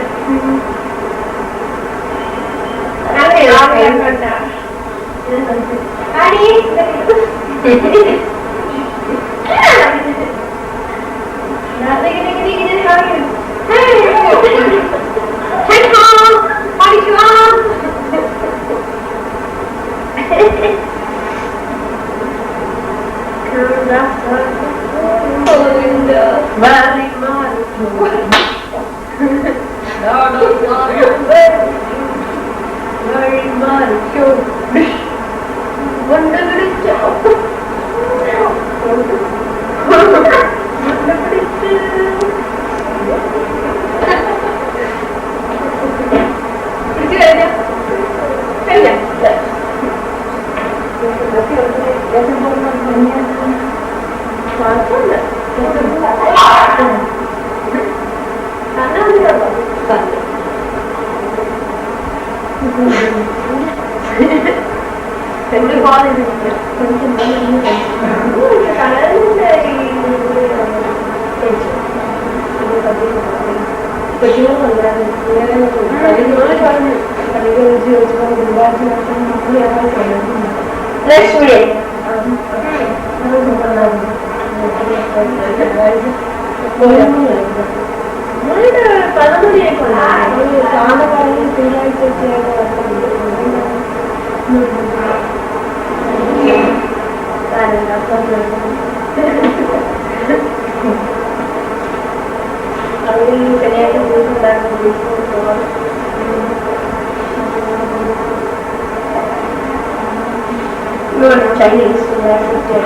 [SPEAKER 2] Chinese,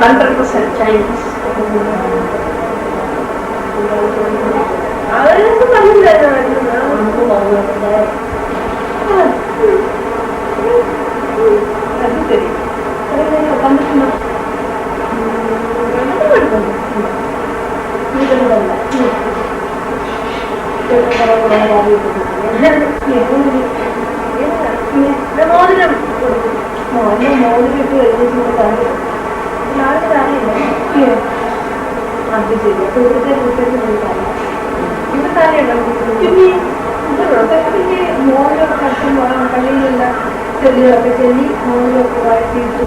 [SPEAKER 2] 100% Chinese. അവരൊക്കെ പറഞ്ഞിട്ടുണ്ടായിരുന്നു അത് ശരി മോതിരം മോതിരിട്ട് കഴിഞ്ഞിട്ട് കാര്യം കാര്യമില്ല അത് ശരി അപ്പൊ ഇവിടുത്തെ കുട്ടികൾക്ക് കാര്യം ഇവിടെ കാര്യമുണ്ടോ പിന്നെ മോതിരൊക്കെ കഷ്ടം പള്ളിയിലുള്ള ചെല്ലിയൊക്കെ ചെല്ലി മോതിരൊക്കെ വായിച്ചിട്ട്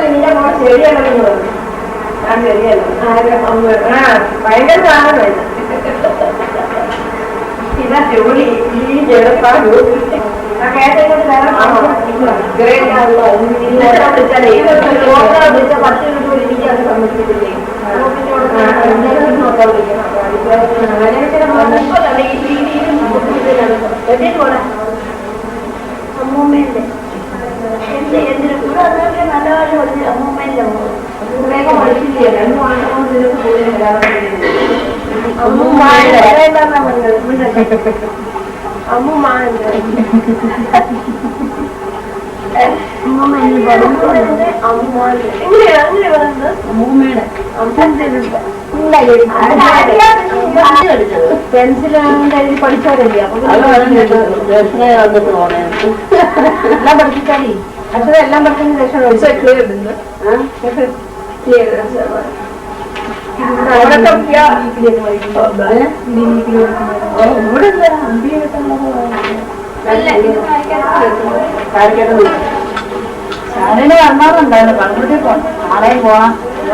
[SPEAKER 2] നിന്റെ മോൾ ശരിയാണെന്ന് പറഞ്ഞു ഞാൻ ശരിയല്ല ഭയങ്കര സാധനമല്ല ഇതാ ജോലി ഈ ജലപ്പാ ജോലി കേട്ടെങ്കിൽ വേറെ വിളിച്ച 10 മിനിറ്റ് കൂടി എനിക്ക് അത് സമ്മതിച്ചിട്ടില്ലേ അമ്മൂമ്മേന്റെ എന്തിനു കൂടെ നല്ല കാര്യം പഠിച്ചു അമ്മൂമ്മേന്റെ വേഗം പഠിച്ചില്ലേ 2 മാസം കൊണ്ട് നിനക്ക് പോയി പെൻസിലാണ്ട് പഠിച്ചാലല്ലേ അപ്പൊ എല്ലാം പഠിപ്പിച്ചാലേ അച്ഛനെ എല്ലാം പഠിക്കുന്ന രക്ഷ ക്ലിയർ ഉണ്ട് ക്ലിയർ ഞാനിന് വന്നാറുണ്ടായിരുന്നു പങ്കെടുത്തി പോണം നാളെയും പോണം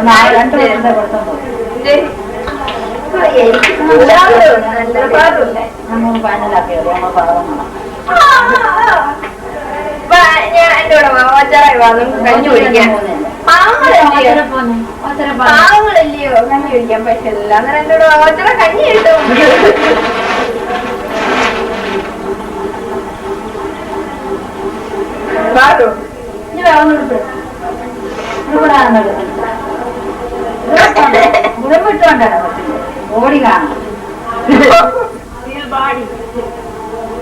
[SPEAKER 2] നാളെ 2 പേരുടെ പഠിത്തം പോകും നമ്മൾ ഫൈനലാക്കിയത് നമ്മൾ പറഞ്ഞു ഞാൻ എന്റെ കൂടെ ഓച്ചാറായി കഞ്ഞി കുടിക്കാൻ പാവങ്ങളല്ലയോ കഞ്ഞി കുടിക്കാൻ പറ്റില്ല അന്നേരം എന്റെ കൂടെ ഓച്ചറ കഞ്ഞി കിട്ടും പാട്ടോ ഇനി വേണമെന്നെടുത്ത് ഗുണമിട്ടുകൊണ്ടാണ് ഓടി കാണാം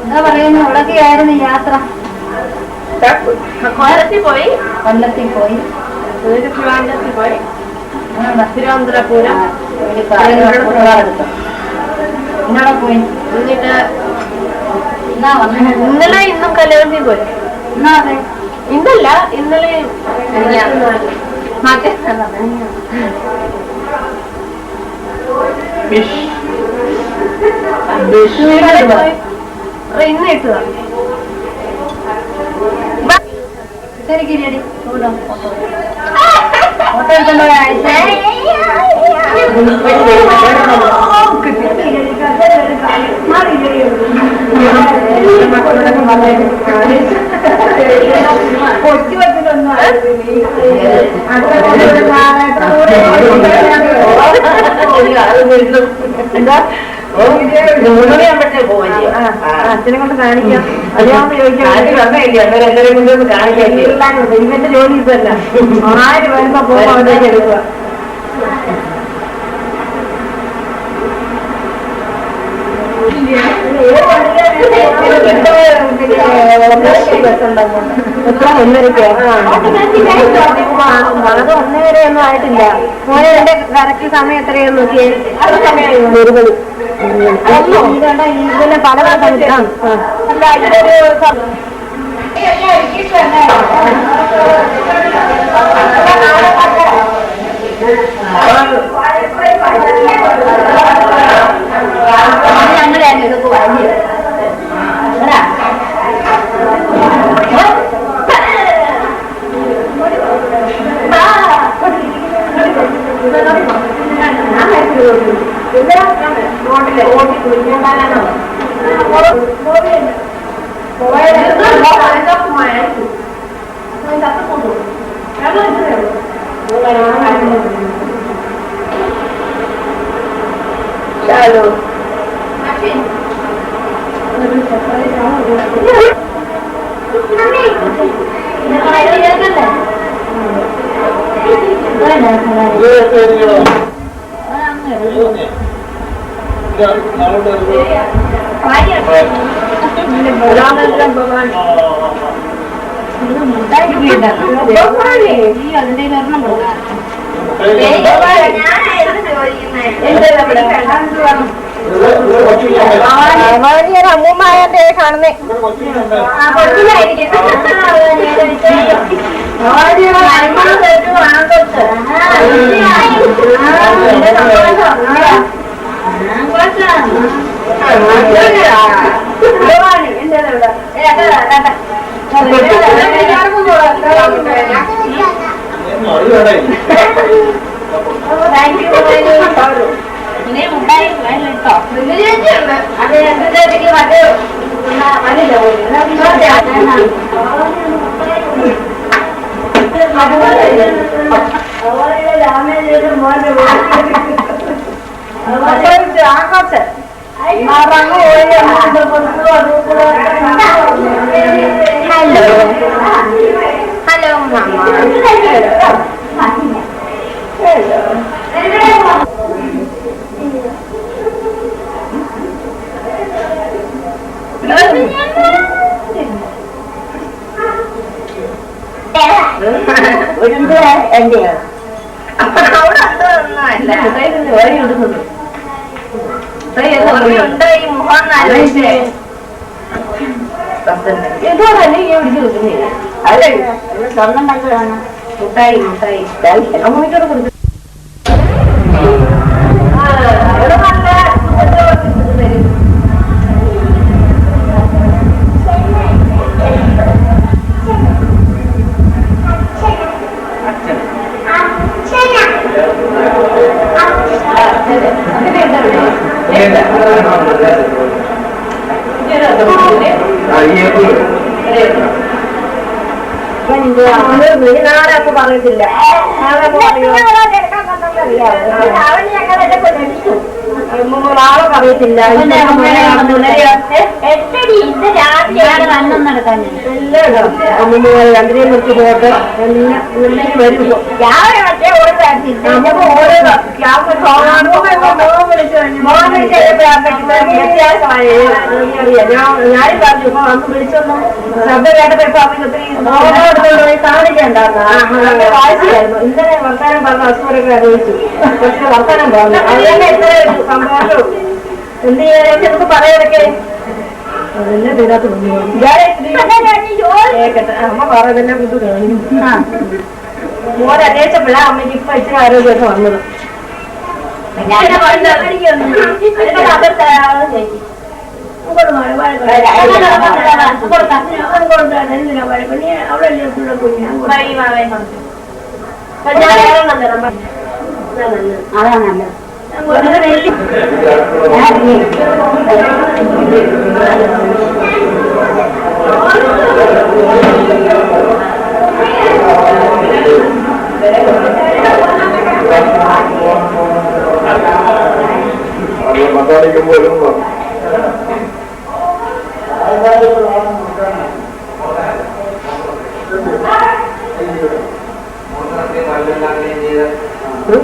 [SPEAKER 2] എന്താ പറയുന്നു ഇവിടൊക്കെയായിരുന്നു യാത്ര കൊല്ലത്തിൽ പോയി ട്രിവാൻഡ്രത്തിൽ പോയി തിരുവനന്തപുരം ഇന്നലെ പോയി എന്നിട്ട് ഇന്നലെ ഇന്നും കല്യാണത്തിൽ പോയി ഇന്നല്ല ഇന്നലെ ഇന്ന് ഇട്ടതാ ശരി കിരിയടി ഫോട്ടോ എടുത്തോണ്ടോ ആഴ്ച
[SPEAKER 1] കൊച്ചു കൊച്ചിലൊന്നും എന്താ അച്ഛനെ കൊണ്ട് കാണിക്കാം അറിയാവുന്ന ചോദിക്കാം എല്ലാവരെയും കൊണ്ടൊന്ന് കാണിക്കാം ഇവന്റെ ജോലി ഇതല്ല 1000 വരുമ്പോ പോകുമ്പോ അവിടേക്ക് എടുക്കുക അത് 1:30 ഒന്നും ആയിട്ടില്ല മോനെ എന്റെ കറക്റ്റ് സമയം എത്രയാന്ന് നോക്കിയേ ഇതിനെ പല പല സമയത്താണ് അല്ല ഇതൊരു അമ്മൂമ്മയെ കാണുന്നേ Hello, Mama. സ്വർണ്ണം പങ്കെടുക്കണം മുട്ടായി മുട്ടായി അമ്മൂമ്മയ്ക്കോട് കൊടുത്തു നാളെ അപ്പൊ പറഞ്ഞിട്ടില്ല നാളെ പറയത്തില്ല രണ്ടിനെയും കുറിച്ച് പോട്ടെ വരുമ്പോ ഞാനും പറഞ്ഞു ഇപ്പൊ അന്ന് വിളിച്ചൊന്നും ശബ്ദം കേട്ടപ്പോ ഒത്തിരി കാണിക്കണ്ടായിരുന്നു വായിച്ചായിരുന്നു ഇന്നലെ വർത്താനം പറഞ്ഞ അസുഖരൊക്കെ അറിയിച്ചു പക്ഷെ വർത്താനം പറഞ്ഞു അതുതന്നെ ഇത്ര സന്തോഷവും എന്ത് ചെയ്യാനൊക്കെ നമുക്ക് പറയാനൊക്കെ അതെന്നെ തീരാത്ത കേട്ടെ അമ്മ പറഞ്ഞതെന്നെ ബുദ്ധി കാണും മോനെ അന്വേഷിച്ചപ്പോഴാ അമ്മയ്ക്ക് ഇപ്പൊ ഇച്ചിരി ആരോഗ്യമൊക്കെ വന്നത് അതാണല്ലോ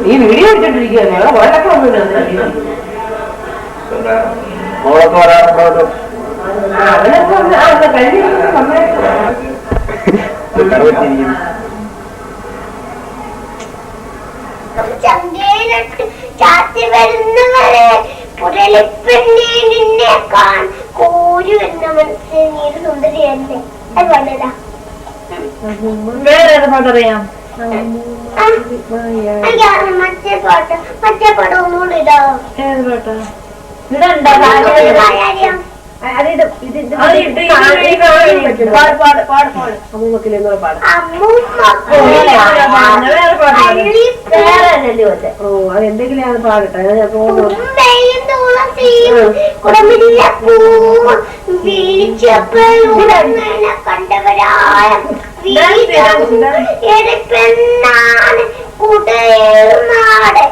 [SPEAKER 2] ഈ വീഡിയോ എടുത്തിട്ടിരിക്കുകയാണ് ഞങ്ങൾ വഴക്കൊക്കെ ഒന്നുമില്ല.
[SPEAKER 4] മോളൊക്കെ വരാറുണ്ടോ?
[SPEAKER 8] ചന്തയിലിട്ട് ചാത്തി വരുന്നവരെ പുരളിപ്പെണ്ണെ നിന്നെ കോരു എന്ന മനസ്സിൽ നീര് സുന്ദരിയല്ലേ. അത് വേണ്ടതാ.
[SPEAKER 1] വേറെ പാട്ടറിയാം.
[SPEAKER 8] മറ്റേ പാട്ട് ഒന്നുകൂടി ഇടാ.
[SPEAKER 1] ഏത് പാട്ടാ?
[SPEAKER 8] ഇടണ്ടോ?
[SPEAKER 2] അതെന്തെങ്കിലും അത് പാടട്ടെ.
[SPEAKER 8] കണ്ടവരായ പെണ്ണാണ് കൂടേറുന്നാട്.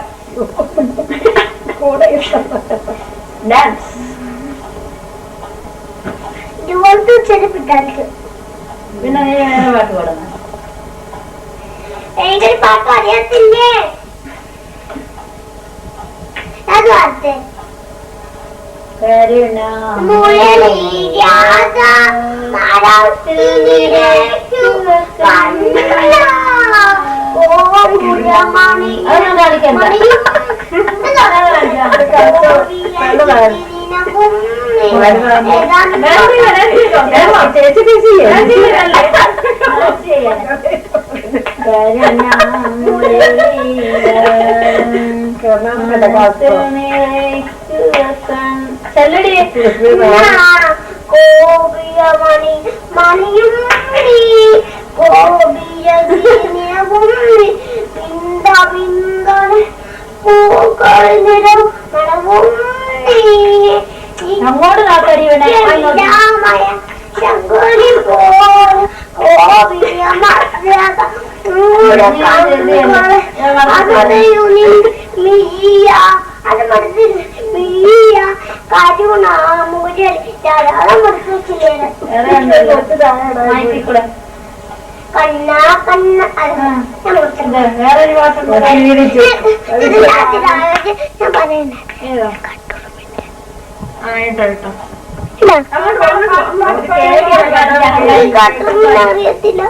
[SPEAKER 1] പിന്നെ നീ വേറെ പാട്ട് പാടുന്ന
[SPEAKER 8] എനിക്കൊരു പാട്ട് അറിയത്തില്ലേ? അത് പാട്ട് കോപിയമണി മണിയും കോപിയും പിന്ത പിന്താണ് പൂക്കൾ നിറം മണവും
[SPEAKER 1] അങ്ങോട്ട് കാക്കടി
[SPEAKER 8] ശങ്കുരി പോൽ കോപിയമ അത് മനസ്സിൽ കരുണാമുരൽ ധാരാളം മനസ്സ് വെച്ചില്ലേ? കണ്ണാ കണ്ണ
[SPEAKER 1] വേറൊരു പാട്ട്
[SPEAKER 8] ഞാൻ പറയുന്നത് അറിയത്തില്ല.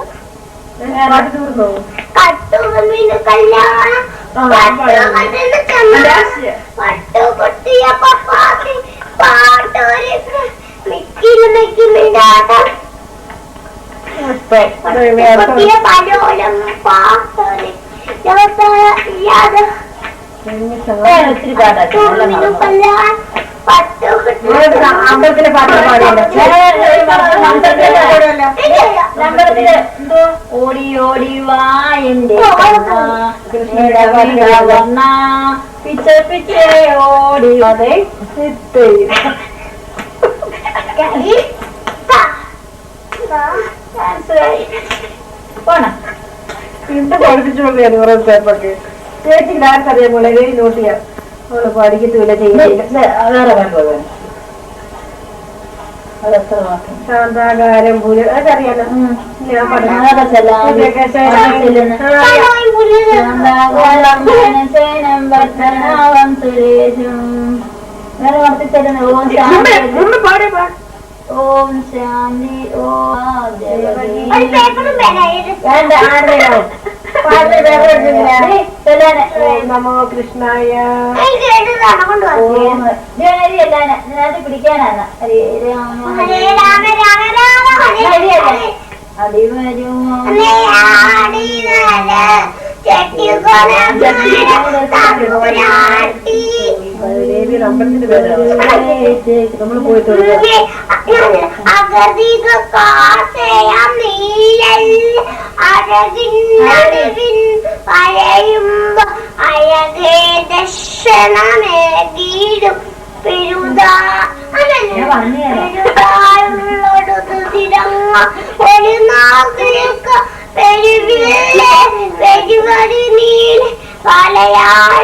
[SPEAKER 8] കട്ടുമീന് കല്യാണം പട്ടുകുട്ടിയ പപ്പാത്തി പാട്ടൊരു മിക്കിലുമിടാട്ടം കുട്ടിയ പലോലം പാട്ടൊരു ഇല്ലാതെ
[SPEAKER 1] ഒത്തിരി പാട്ടാ
[SPEAKER 8] കല്യാണം
[SPEAKER 1] അമ്പലത്തിലെ പാട്ട് പാടിയല്ലോ. ഓടി ഓടി വാ എന്റെ കൃഷ്ണ പിച്ച പിച്ച ഓടി അതെ പോണ
[SPEAKER 2] ഇന്ന് പഠിപ്പിച്ചുകൊണ്ടിരുന്നു കുറെ പേപ്പർക്ക്. ചേച്ചി ഡാൻസ് അറിയാൻ പോലെ നോട്ട് ചെയ്യാം. അവള് പഠിക്കത്തില്ല ചെയ്യില്ല.
[SPEAKER 1] വേറെ പാട്ട് അതെത്ര മാത്രം
[SPEAKER 2] ശാന്താകാരം പൂജ അതറിയാലോ. ഞാൻ പറഞ്ഞു
[SPEAKER 1] വേറെ വർത്തിച്ചെല്ലുന്ന ഓം ശാന്തി
[SPEAKER 2] നമോ കൃഷ്ണായ
[SPEAKER 1] പിടിക്കാനാണ്
[SPEAKER 2] അമ്പലത്തിന്റെ പേരാണ് നമ്മൾ പോയിട്ട്
[SPEAKER 8] അഴകേ ദർശനമേകീടും ഒരു നാഗരിക പെരുവരിനീല് പലയാഴ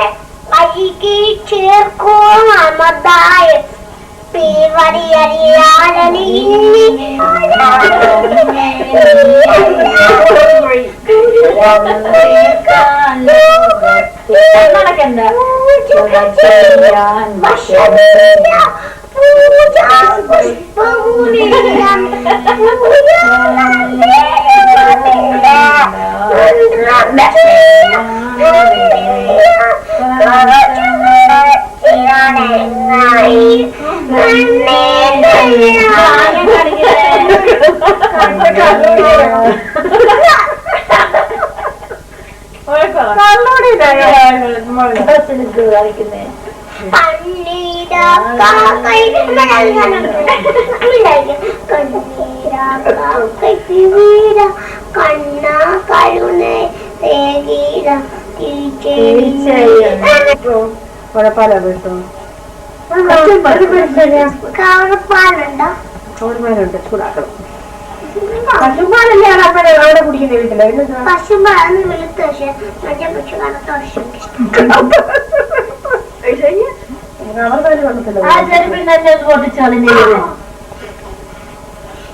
[SPEAKER 8] അരികി ചേർക്കോ അമതായ
[SPEAKER 2] കവറുപാലുണ്ട് ചൂടാക്കണം. പശുപാലല്ലേ അവിടെ കുടിക്കുന്ന വീട്ടില്
[SPEAKER 8] പശുപാലന്ന് വെളുത്ത പക്ഷെ മറ്റേ പശു കറുത്ത വർഷം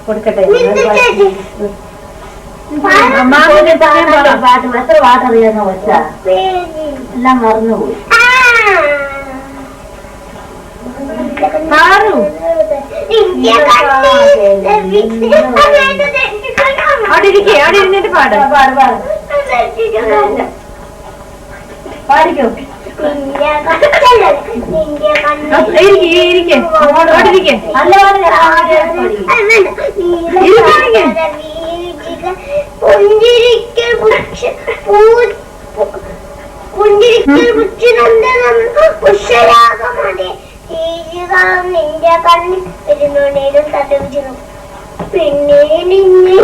[SPEAKER 2] കൊടുക്കട്ടെ.
[SPEAKER 7] പാട്ട് എത്ര പാട്ടറിയാന്ന് വെച്ചാ എല്ലാം മറന്നുപോയി.
[SPEAKER 2] അവിടെ ഇരിക്കേ, അവിടെ ഇരുന്നിട്ട് പാടും.
[SPEAKER 7] പാടിക്കോ.
[SPEAKER 8] നിന്റെ കണ്ണിൽ പെരുന്നോണ്ടേലും തലവിച്ചു പിന്നെ നിന്നെ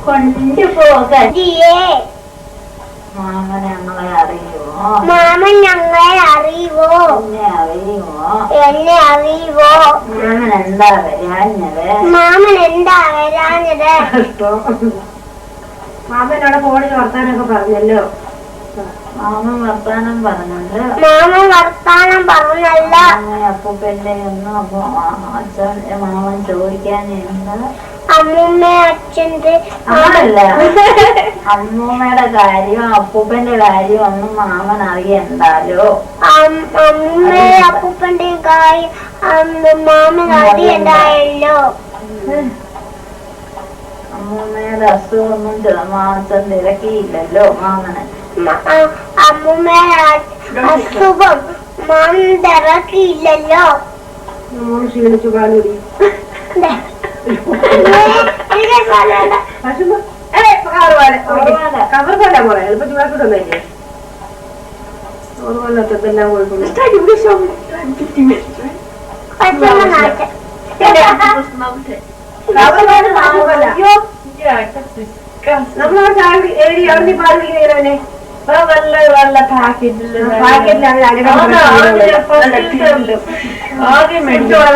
[SPEAKER 7] കൊണ്ടുപോകാൻ മാമൻ ഞങ്ങളെ അറിയുമോ?
[SPEAKER 8] മാമൻ ഞങ്ങളെ അറിയുമോ? എന്നെ അറിയുമോ?
[SPEAKER 7] മാമൻ എന്താ വരാഞ്ഞത്?
[SPEAKER 8] മാമൻ എന്താ വരാഞ്ഞത്?
[SPEAKER 2] മാമനോടെ ഫോണിൽ വർത്താനൊക്കെ പറഞ്ഞല്ലോ.
[SPEAKER 7] മാമൻ വർത്താനം പറഞ്ഞുണ്ട്.
[SPEAKER 8] മാമൻ വർത്താനം പറഞ്ഞല്ല.
[SPEAKER 7] അപ്പൂപ്പന്റെ ഒന്നും അച്ഛൻ മാമൻ ചോദിക്കാൻ എന്താ?
[SPEAKER 8] അമ്മൂമ്മ അച്ഛൻ്റെ
[SPEAKER 7] അതല്ല, അമ്മൂമ്മയുടെ കാര്യം അപ്പൂപ്പന്റെ കാര്യം ഒന്നും മാമൻ അറിയണ്ടാലോ.
[SPEAKER 8] അമ്മൂമ്മയുടെ അപ്പൂപ്പന്റെ കാര്യം മാമൻ അറിയണ്ടായല്ലോ.
[SPEAKER 7] അമ്മൂമ്മയുടെ അസുഖമൊന്നും അച്ഛൻ തിരക്കിയില്ലല്ലോ മാമന്.
[SPEAKER 8] അമ്മൂമ്മയുടെ അസുഖം മാമൻ തിരക്കിയില്ലല്ലോ.
[SPEAKER 2] ക്ഷീണിച്ചു കാലൂരി കവറുപാല പോരാ. എളുപ്പം ചൂടാക്കിട്ടൊന്നല്ലേ ഓർമ്മത്തെല്ലാം നമ്മളവിടെ അവിടെ പാൽ കുടിക്കുന്നവനെ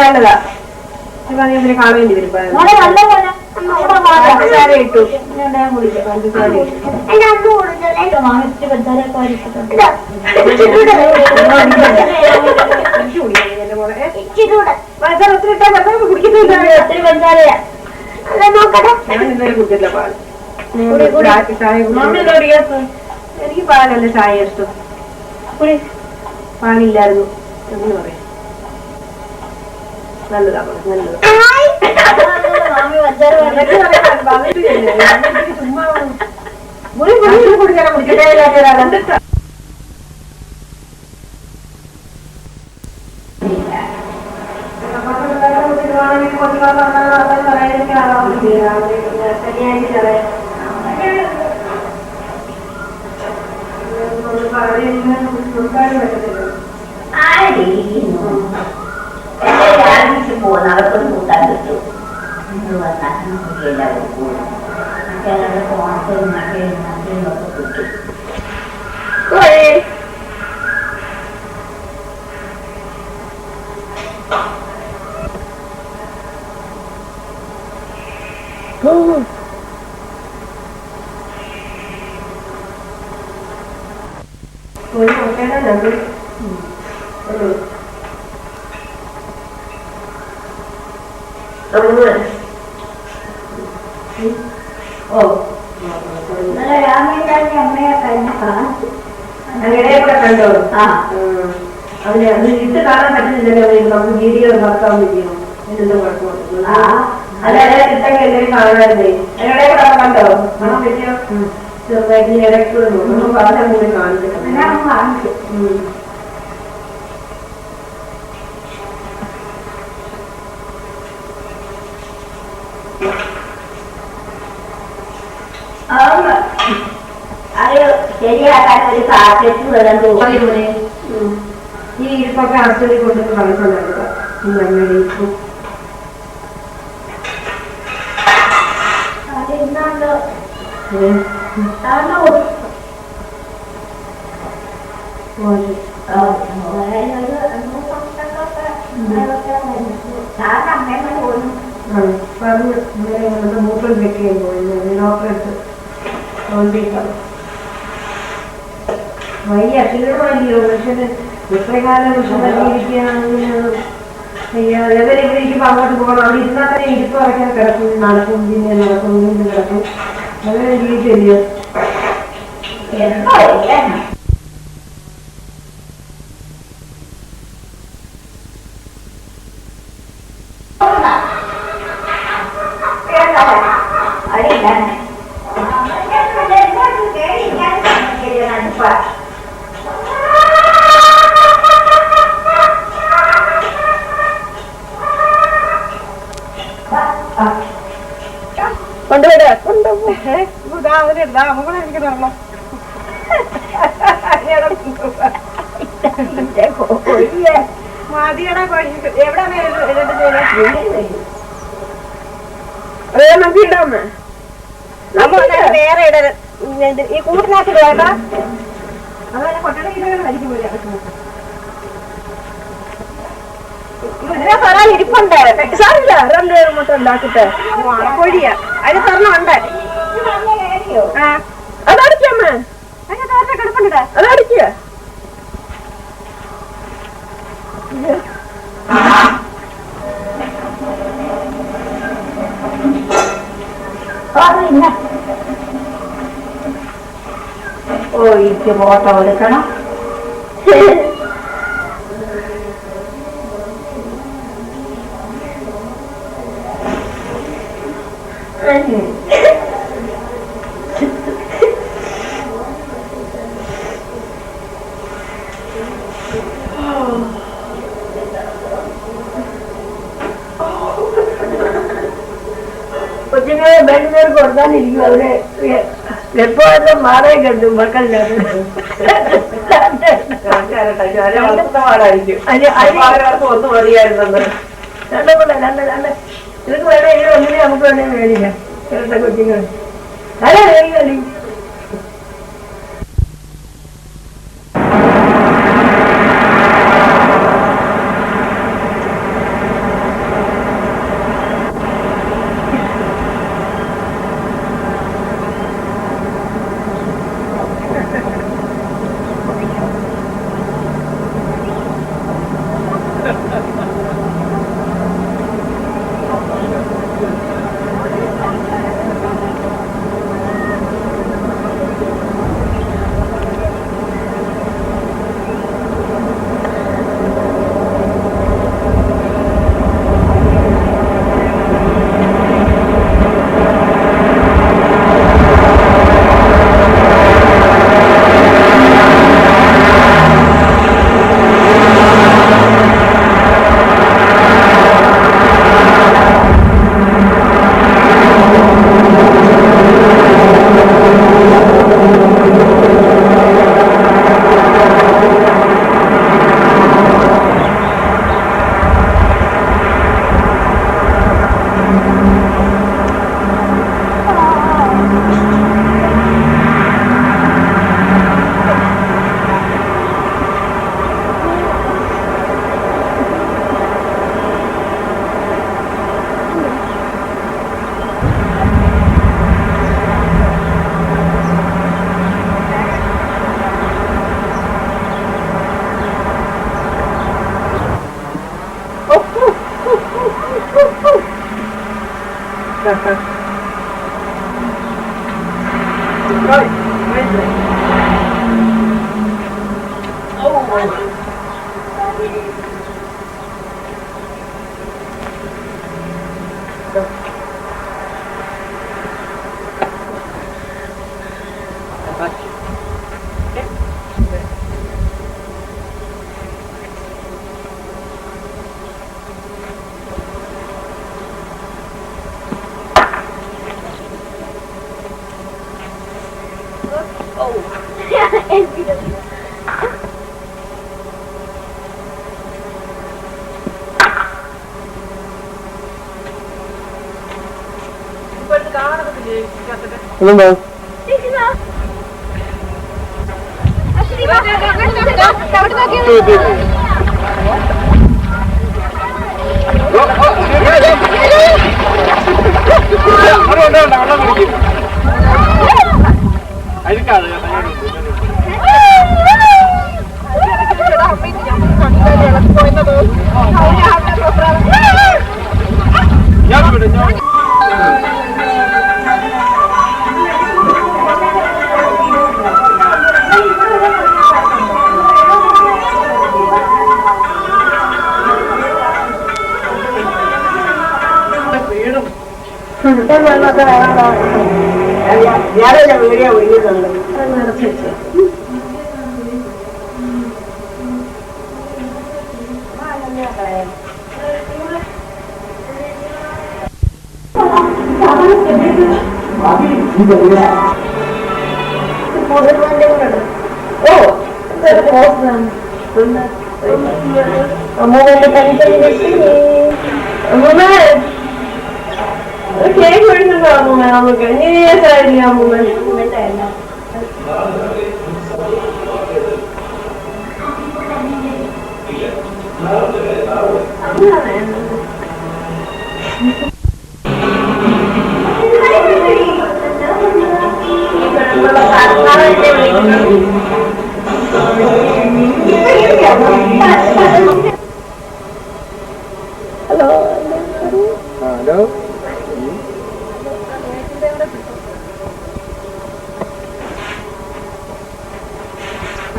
[SPEAKER 2] നല്ലതാ. കാണേണ്ടി വരും. പഞ്ചസാര ഇട്ടു. പഞ്ചസാര കുടിക്കില്ല പാൽ. എനിക്ക് പാലല്ല ചായ ഇഷ്ടം. പാലില്ലായിരുന്നു എന്ന് പറയാം. നല്ലതാ നല്ലതാ. ചുമ്മാ കുടിക്കണം. കുടിക്കട്ടെ.
[SPEAKER 7] പോകുന്നവർക്കും കൂട്ടാൻ കിട്ടും. എല്ലാവരും കൂടും. മറ്റേ ഫോണത്തിൽ മറ്റേ കിട്ടും.
[SPEAKER 2] ഓ
[SPEAKER 7] അമ്മയെ കഴിഞ്ഞ കാണിച്ചു.
[SPEAKER 2] അങ്ങനെ കൂടെ കണ്ടോ?
[SPEAKER 7] ആ
[SPEAKER 2] അതിന് അത് ഇട്ട് കാണാൻ പറ്റുന്നില്ലല്ലോ. നമുക്ക് വീഡിയോ നോക്കാൻ പറ്റുമോ? എന്തെങ്കിലും കുഴപ്പമില്ല. അല്ലാതെ ഇട്ടൊക്കെ എന്തെങ്കിലും കാണാറുണ്ടേ. അതിനിടെ കൂടെ കണ്ടോ? കാണാൻ പറ്റിയോ? ചെറുതായിട്ട് ഇടയ്ക്ക് ഒന്നും പറഞ്ഞ കൂടി കാണിച്ചിട്ടുണ്ട്.
[SPEAKER 7] കാണിച്ചു. അത് ശരിയാക്കാൻ ഒരു കാറ്റത്ത് വരാൻ തോന്നുന്നു.
[SPEAKER 2] ഈ ഇരിപ്പൊക്കെ ആശുപത്രി കൊണ്ടിട്ട് കളിക്കൊണ്ടാക്കുക. അമ്മയുടെ ഇരിപ്പും
[SPEAKER 7] അതെന്നാണ്ടോ
[SPEAKER 2] പറഞ്ഞു മൂക്കൾ വെക്കുകയും പോയി ഡോക്ടറെടുത്ത് തോന്നിയിട്ടാണ് വയ്യ ക്ഷീണമല്ലയോ. മനുഷ്യന് എത്രകാലം വിഷം നൽകിയിരിക്കുകയാണെങ്കിൽ എവരിവിടേക്കും അങ്ങോട്ട് പോകണം. അവിടെ ഇരുന്നാൽ തന്നെ ഇരിപ്പ് അടയ്ക്കാൻ കിടക്കും, നടക്കും, പിന്നെ നടക്കും, വീണ്ടും കിടക്കും. അങ്ങനെ ജീവിച്ചില്ലയോ?
[SPEAKER 3] കൊണ്ടുവിടാ
[SPEAKER 1] മതിയടാ എവിടെ
[SPEAKER 3] നമുക്ക് ഇടാമേ.
[SPEAKER 1] വേറെ ഇടരുത്. ഈ കൂട്ടിനകത്ത് വേണ്ട. അതുപോലെ കൊട്ടട ഇരിക്കും. ഇരിപ്പുണ്ട്.
[SPEAKER 3] സാറില്ല, രണ്ടുപേരും മൊത്തം ഉണ്ടാക്കിട്ട്
[SPEAKER 1] കോഴിയാ അതിന് സ്വർണ്ണമുണ്ട്.
[SPEAKER 3] അതടിക്കമ്മേ,
[SPEAKER 1] കിടപ്പുണ്ട്.
[SPEAKER 3] അതടിക്കുക.
[SPEAKER 7] ഓ എനിക്ക് ഫോട്ടോ എടുക്കണം.
[SPEAKER 2] കൊച്ചുങ്ങളെ ബന്ധുവർ കൊടുക്കാനിരിക്കും. അവരെ എപ്പോഴും മാറേ കണ്ടു മക്കളില്ലാതെ ഒന്ന് മതിയായിരുന്നത്. ഇതൊക്കെ വേണേ ഒന്നിനെ നമുക്ക് വേണേ മേടിക്കാം. ഇരട്ട കൊച്ചുങ്ങൾ അല്ല മേടിക്കല്ലേ.
[SPEAKER 4] ഇതെന്താ
[SPEAKER 7] ഞാനല്ല വീഡിയോ ഒഴിയുന്നുണ്ട്.
[SPEAKER 2] കേക്ക് വരുന്നുണ്ടോ അമ്മൂമ്മ? നമുക്ക് ഇനി സാരില്ല അമ്മൂമ്മ.
[SPEAKER 4] ഹലോ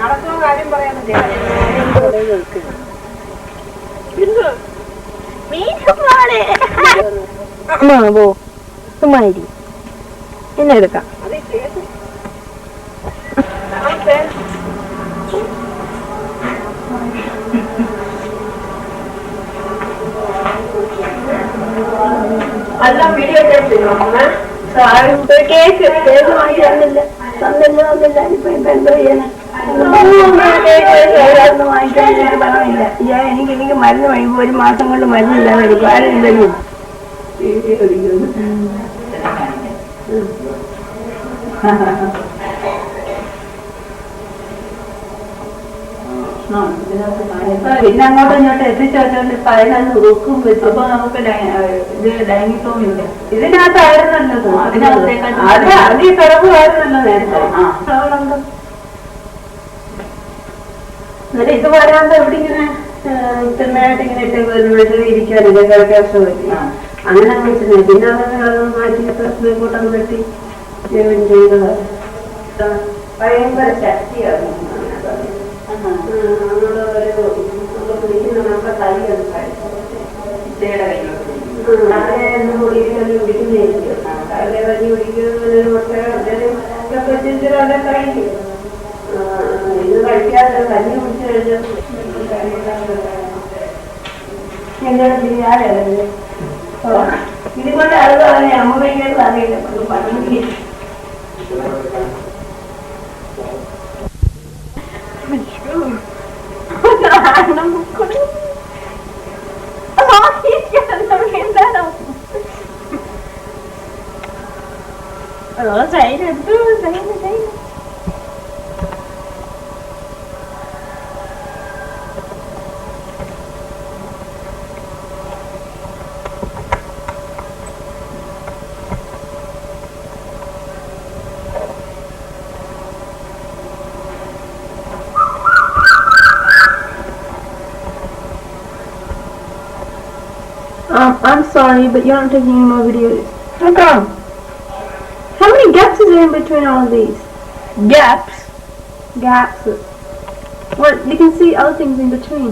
[SPEAKER 1] നടക്കുന്ന കാര്യം പറയാൻ
[SPEAKER 3] അമ്മ പോ സുമ്മാരി എന്നെ എടുക്കാം.
[SPEAKER 2] എല്ലാം വീഡിയോ കേക്ക് കേക്ക് വാങ്ങി തന്നില്ല ഇപ്പൊ എന്തോ ചെയ്യാനാ? വാങ്ങിക്കാൻ പണമില്ല. എനിക്ക് മരുന്ന് വാങ്ങിപ്പോ 1 മാസം കൊണ്ട് മരുന്നില്ലാതെ എടുക്കും. ആരും തരും. പിന്നെ അങ്ങോട്ടും ഇങ്ങോട്ട് എത്തിച്ചോണ്ട് പതിനൊന്ന് ഉറുക്കും വെച്ചു. അപ്പൊ നമുക്ക് ഇത് ഡൈനിങ് റൂം ഇല്ല. ഇതിനകത്തായിരുന്നല്ലോ അത് ഈ കിടക്കുമായിരുന്നല്ലോ നേരത്തെ. എന്നിട്ട് ഇത് വരാതെ എവിടെ ഇങ്ങനെ ഇത്രയായിട്ട് ഇങ്ങനെ ഇട്ട് ഇരിക്കാനില്ല കിഴക്കേശം പറ്റി അങ്ങനെ വെച്ചിരുന്നു. പിന്നെ അത് മാറ്റി കൂട്ടം വെട്ടി ചെയ്തത് ഭയങ്കര ശക്തിയാണ്. പിടിക്കുന്ന നമ്മുടെ കൈയൊന്നും കുടിക്കുന്നതായിരിക്കും. കാലിലെ കഞ്ഞി കുടിക്കുന്നതിന് കഴിഞ്ഞു. ഇത് കഴിക്കാതെ കഞ്ഞി കുടിച്ചു കഴിഞ്ഞാൽ ഇതുകൊണ്ട് അറിയാതെ അമ്മയ്ക്ക് അറിയില്ല. പണി
[SPEAKER 3] I'm sorry, but you're not taking any more videos. How come? How many guests is there in between all these? Gaps. Gaps. Well, you can see other things in between.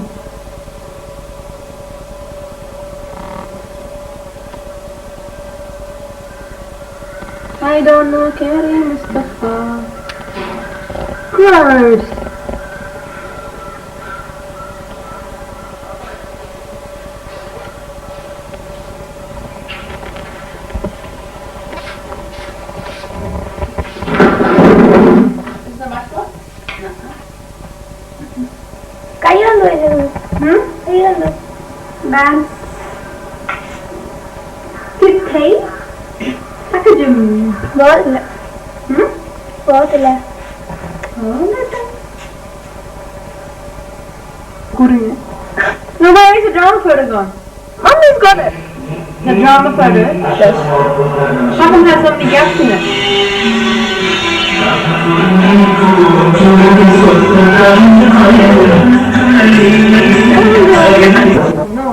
[SPEAKER 3] I don't know, Carrie Mustafa. Gross.
[SPEAKER 8] കയ്യിലെന്തോ കയ്യിലെന്തോ
[SPEAKER 3] Man's Kitty.
[SPEAKER 8] പോകത്തില്ല പോകത്തില്ല
[SPEAKER 3] No, where is the drama photo gone? Mommy's got it. The drama photo? Yes. How come it has so many gaps in it? No.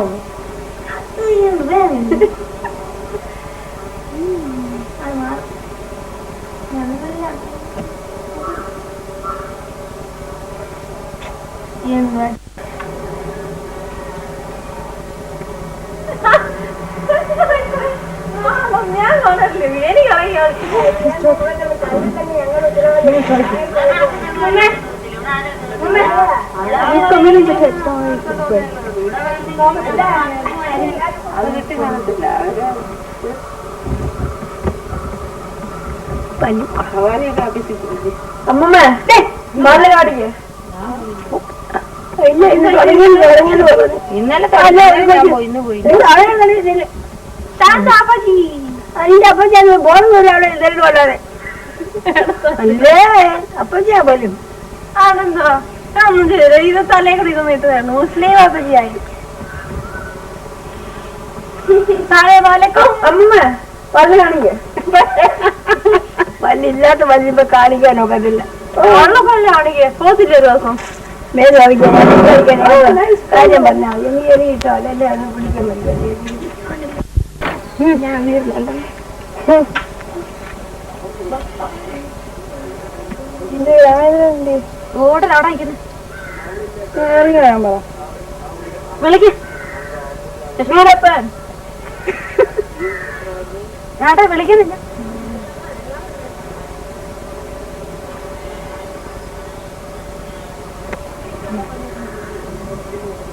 [SPEAKER 3] അമ്മമ്മ നല്ല കാടിക്കേ
[SPEAKER 7] ഇന്നലെ ഇന്ന് പോയി
[SPEAKER 8] അതിന്റെ അപ്പച്ചി അത് ബോധം അവിടെ ഇതെല്ലാം കൊള്ളാതെ അല്ലേ അപ്പച്ചിയാ പോലും
[SPEAKER 3] ആണെന്തോ ഇത് തലേ കൂടി ഇതൊന്നും ഇട്ടതാണ് മുസ്ലിം അപ്പച്ചിയായി താഴെ പാലക്കും അമ്മ പല്ല് കാണിക്കേ
[SPEAKER 8] പല്ലില്ലാത്ത പല്ലിപ്പോ കാണിക്കാൻ ഒക്കത്തില്ല
[SPEAKER 3] ഉള്ള പല്ല് കാണിക്കേ പോത്തില്ല ഒരു ദിവസം
[SPEAKER 8] മേലെ കാര്യം പറഞ്ഞാ എനിക്ക് എറിയിട്ടോ അല്ലേ അത് പിടിക്കാൻ പറ്റില്ല ഞാൻ വീട്ടിലല്ലോ
[SPEAKER 3] റോഡിൽ അവിടെ നിൽക്കുന്നു വിളിക്ക് ലക്ഷ്മിയോടൊപ്പം ഞാട്ടെ വിളിക്കുന്നില്ല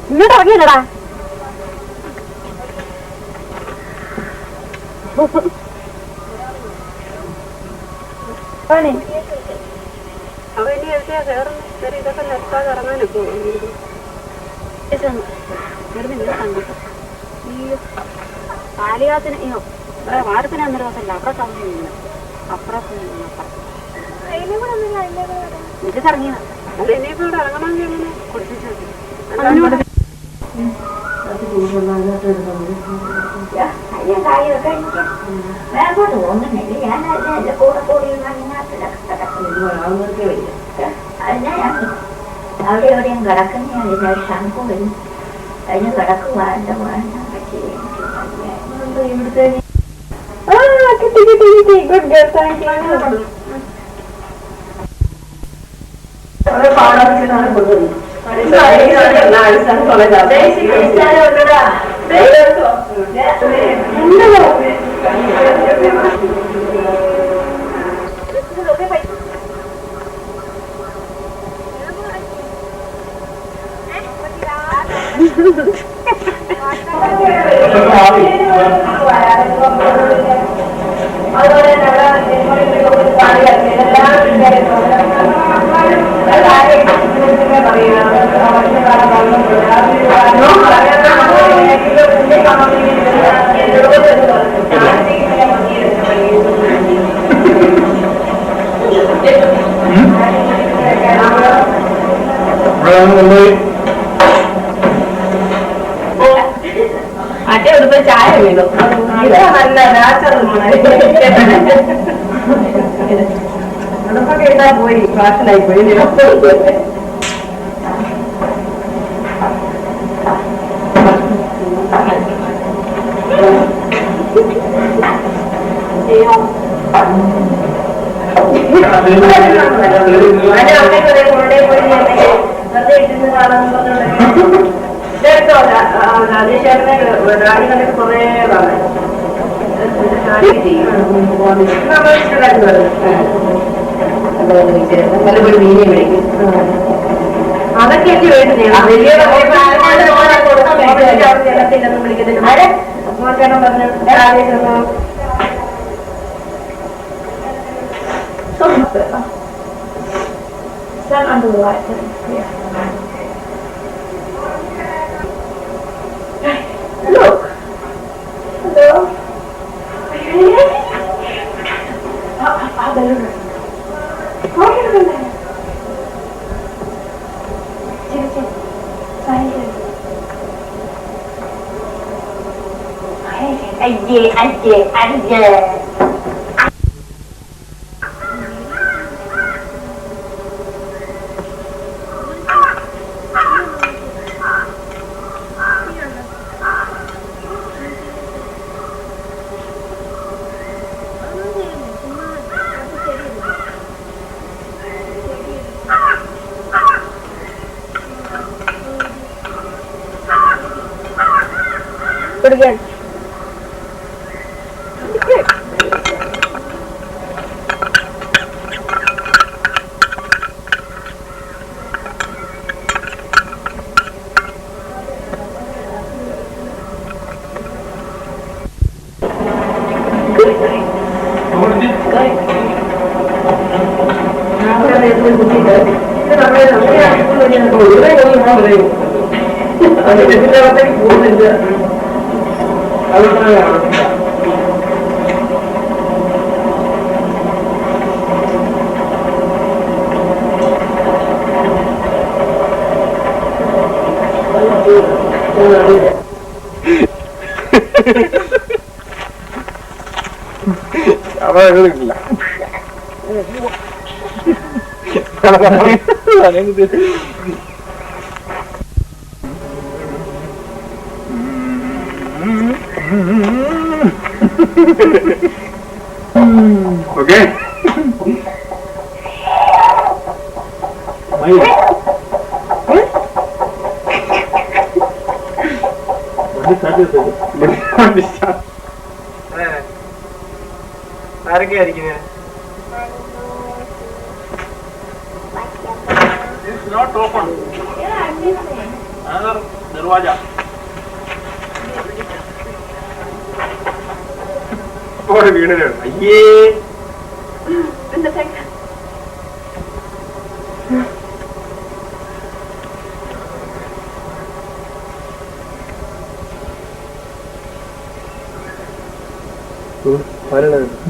[SPEAKER 3] ഇങ്ങോട്ട് ഇറങ്ങിയില്ലടാ ഇതൊക്കെ നിർത്താതെ ഇറങ്ങാനൊക്കെ കാലികാത്തിന് വാരത്തിന് അന്നൊരു ദിവസമല്ല അപ്പുറം സമയം അപ്പുറം ഇറങ്ങിയ അത് ഇനിയിപ്പോ ഇവിടെ ഇറങ്ങണമെങ്കിൽ കൊടുത്തിട്ട്
[SPEAKER 7] തോന്നുന്നില്ല ഞാൻ അതിന്റെ കൂടെ കൂടി അവിടെ എവിടെയും കിടക്കുന്ന അതിന്റെ ശംഖു വരും അതിന് കിടക്കുക എന്റെ
[SPEAKER 3] ഇവിടുത്തെ ഗുഡ് ഗേൾ താങ്ക് മറ്റേ ഉടുപ്പ് ചായ വീണു നല്ല ഉടുപ്പൊക്കെ ഇട്ടാ പോയി ഫാഷനായി പോയി
[SPEAKER 2] വെറുതെ ഇട്ടിരുന്ന് കാണാൻ പറഞ്ഞോണ്ട് രാജേഷേട്ടനെ രാണികളെ കുറേ കാണാൻ നല്ലപോലെ മീനെ വിളിക്കും. അതൊക്കെ എനിക്ക് വേണ്ടുന്ന വിളിക്കുന്നില്ല മോശം പറഞ്ഞു Rajesh stand under the light. Yeah. Look. Hello. But again.
[SPEAKER 4] Okay. ആരൊക്കെയായിരിക്കും Darwaja വീടിന് അയ്യേ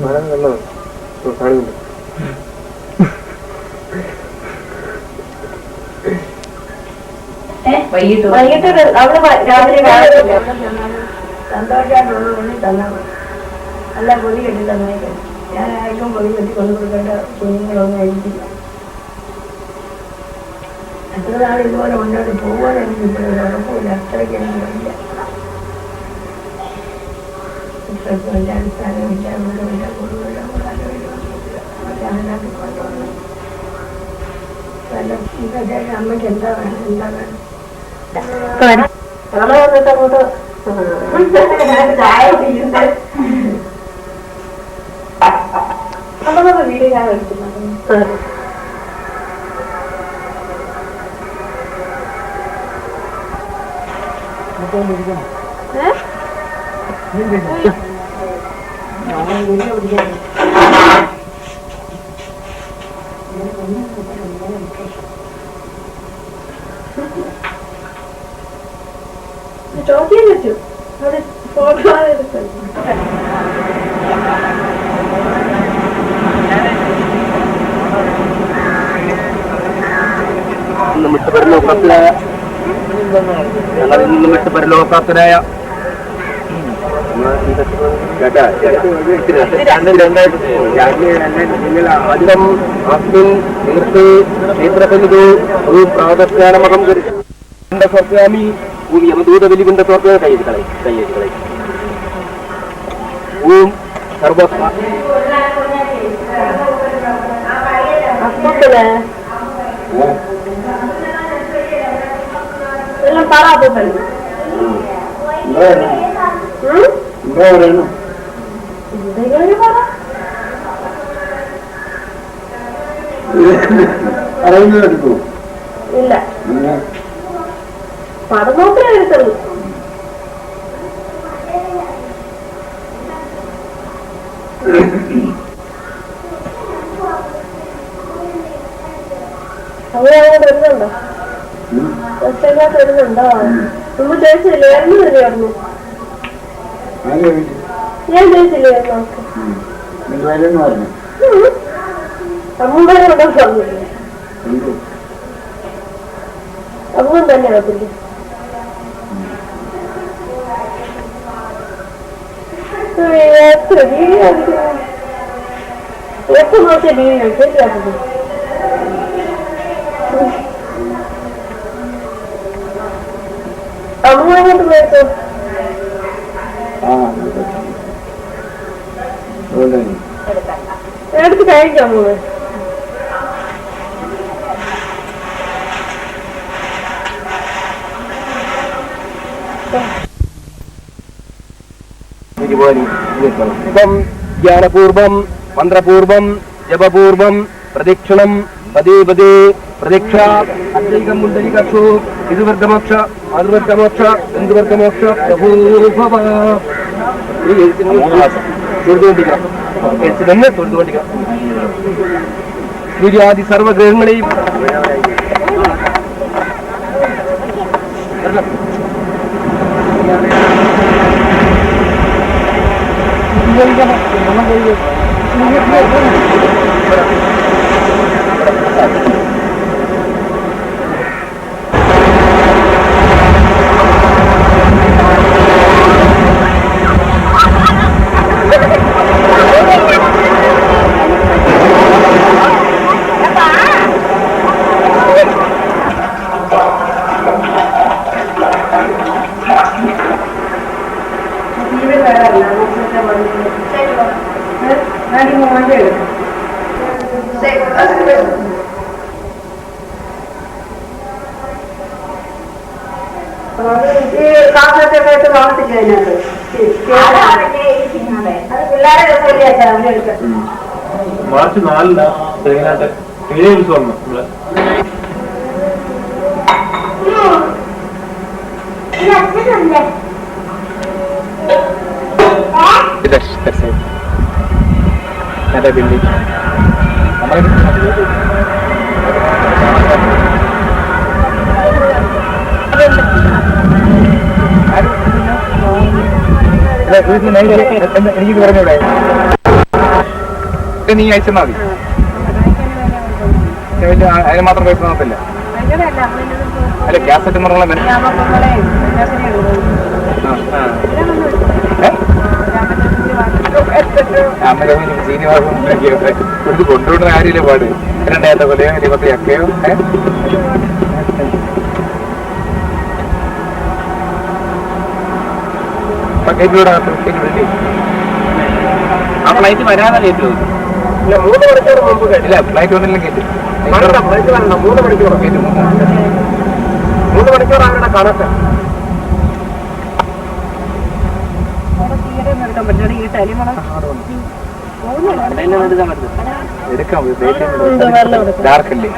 [SPEAKER 4] മരം നല്ലത് കാണുന്നുണ്ട്.
[SPEAKER 2] വൈകിട്ട് അവിടെ രാത്രി സന്തോഷമായിട്ടുള്ളതുകൊണ്ട് തന്നാൽ മതി. നല്ല പൊതി കെട്ടി തന്നേക്കാം. ഞാൻ ആർക്കും പൊതി കെട്ടി കൊണ്ടു കൊടുക്കേണ്ട കുഞ്ഞുങ്ങളൊന്നും ആയിരിക്കില്ല. എത്ര നാൾ ഇതുപോലെ മുന്നോട്ട് പോകാൻ എനിക്ക് ഇപ്പോഴൊരു ഉറപ്പില്ല. അത്രയ്ക്ക് എനിക്ക് വയ്യ. എൻ്റെ അടിസ്ഥാനമില്ല, വീടുമില്ല, കുടുംബമില്ല, അതിനകത്ത് കൊണ്ടുവന്നു. അമ്മയ്ക്ക് എന്താ വേണം, എന്താ വേണം നാളെ വന്നിട്ട് അങ്ങോട്ട് ചായ കുടിക്കുന്നത് അപ്പൊ വീട് ഞാൻ എടുക്കുന്നത്. ചോദ്യം വെച്ചു അവിടെ ഫോട്ടോ എടുക്കും.
[SPEAKER 4] പരലോകപ്രാപ്തനായ അധികം അസ്മിൻ തീർത്ത് ക്ഷേത്രബന്ധു പ്രാതജ്ഞാനമകം സ്വർഗാമി യമദൂത വലിവിന്റെ സ്വർഗ കൈയ്യകളെ ഓം സർവ
[SPEAKER 2] എല്ലാം പാടാൻ ഇല്ല പടം നോക്കിയാ എടുത്തുള്ളൂ. അവിടെ അങ്ങോട്ട് വരുന്നുണ്ടോ? ബസ്സിനകത്ത് വരുന്നുണ്ടോ? നമ്മൾ ചോദിച്ചില്ലേ എന്ന് വരുമായിരുന്നു. ഞാൻ ചോദിച്ചില്ലായിരുന്നു നമുക്ക് അമ്മൂടെ ഉണ്ടോ പറഞ്ഞില്ലേ? അമ്മൂൻ തന്നെ ആകത്തില്ലേ? എത്ര വീഡിയോ എത്ര നോക്കിയ വീഡിയോ ശരിയാക്കുന്നത് അമ്മ അങ്ങോട്ട് പോയിട്ടോ എടുത്ത് കഴിക്കാം അമ്മ.
[SPEAKER 6] ജ്ഞാനപൂർവം മന്ത്രപൂർവം ജപപൂർവം പ്രദക്ഷിണം പദേ പദേ പ്രദക്ഷ അദ്വൈകം മുണ്ടലികക്ഷു ഇതുവർഗമോക്ഷ മാതൃവർഗമോക്ഷ ബന്ധുവർഗമോക്ഷ പ്രഭൂഭവ. തൊഴുതുകൊണ്ടിരിക്കണം, തന്നെ തൊഴുതുകൊണ്ടിരിക്കണം. സൂര്യാദി സർവഗ്രഹങ്ങളെയും
[SPEAKER 2] കാസൊക്കെ കാണത്തില്ല അതിനകത്ത്. അത് പിള്ളേരെ രസമില്ല അവരെടുക്കാം.
[SPEAKER 9] മാർച്ച് 4 തേങ്ങാട്ട് കിഴി ഉത്സവം നമ്മള്
[SPEAKER 4] എനിക്ക് പറഞ്ഞൂടെ നീ അയച്ചാൽ മതി. അതിന് മാത്രം പൈസ നോക്കില്ല. അല്ല ഗ്യാസറ്റ് മൃഗങ്ങളെ ശ്രീനിവാസം കൊടുത്ത് കൊണ്ടുപോകുന്ന കാര്യമില്ല പാട്. 2 കൊല്ലയോ 20 ചക്കയോ ആ ഫ്ലൈറ്റ് വരാതെ കേട്ടു.
[SPEAKER 6] 3 മണിക്കൂർ മുമ്പ്
[SPEAKER 4] ഇല്ല ഫ്ലൈറ്റ് വന്നില്ല കേട്ടു.
[SPEAKER 6] ഫ്ലൈറ്റ് വരണം. 3 മണിക്കൂർ കേട്ടു. 3 മണിക്കൂർ അവരുടെ കണക്ക്.
[SPEAKER 4] എടുക്കാം ഡാർക്കല്ലേ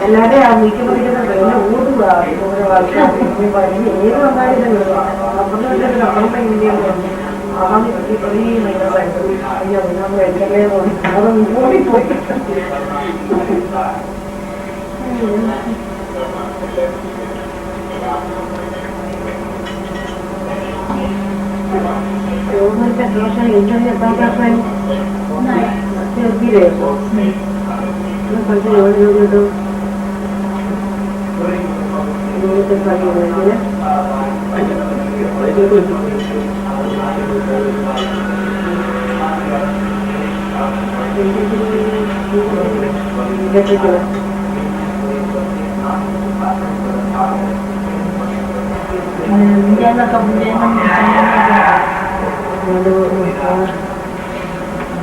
[SPEAKER 2] എല്ലാവരെയും ആ നീക്കുമ്പോഴേക്കും ട്രെയിനെ ഓടുക ഏത് വന്നാലും നമ്മളെ ഇന്ത്യയിൽ അയ്യോ നമ്മൾ എന്റെ ഓടിപ്പോയി. ശേഷം ഇന്റർവ്യൂ എത്താൻ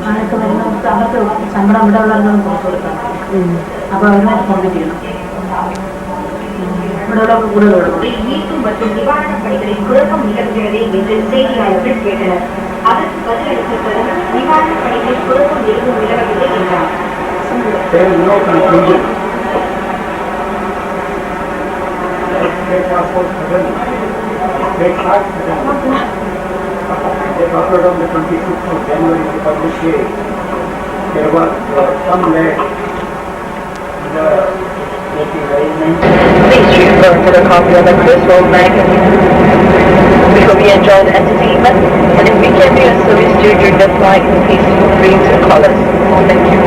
[SPEAKER 2] ആരൊക്കെ വരുന്ന അവർക്ക് ശമ്പളം ഇവിടെ ഉള്ളവർക്ക് പുറത്തു കൊടുക്കാം. അപ്പൊ അവരുമായിട്ട് കോൺടാക്ട് ചെയ്യണം. ഇവിടെ ഉള്ളവർക്ക് കൂടുതൽ കൊടുക്കണം.
[SPEAKER 10] மீட்பு மற்றும் நிவாரணப் பணிகளில் குழப்பம் நிலவுகிறது என்று செய்தியாளர்கள் கேட்டனர். அதற்கு பதிலளித்தவர் நிவாரணப் பணிகளில் குழப்பம் எதுவும் நிலவவில்லை என்றார்.
[SPEAKER 6] There is no confusion. They passport suddenly. They start suddenly. They started on the 26th of January to publish it. There was some lag.
[SPEAKER 11] Please refer to the copy of the Criswell magazine. We hope you enjoy the entertainment, and if we can be of service to you during the flight, please feel free to call us. Thank you.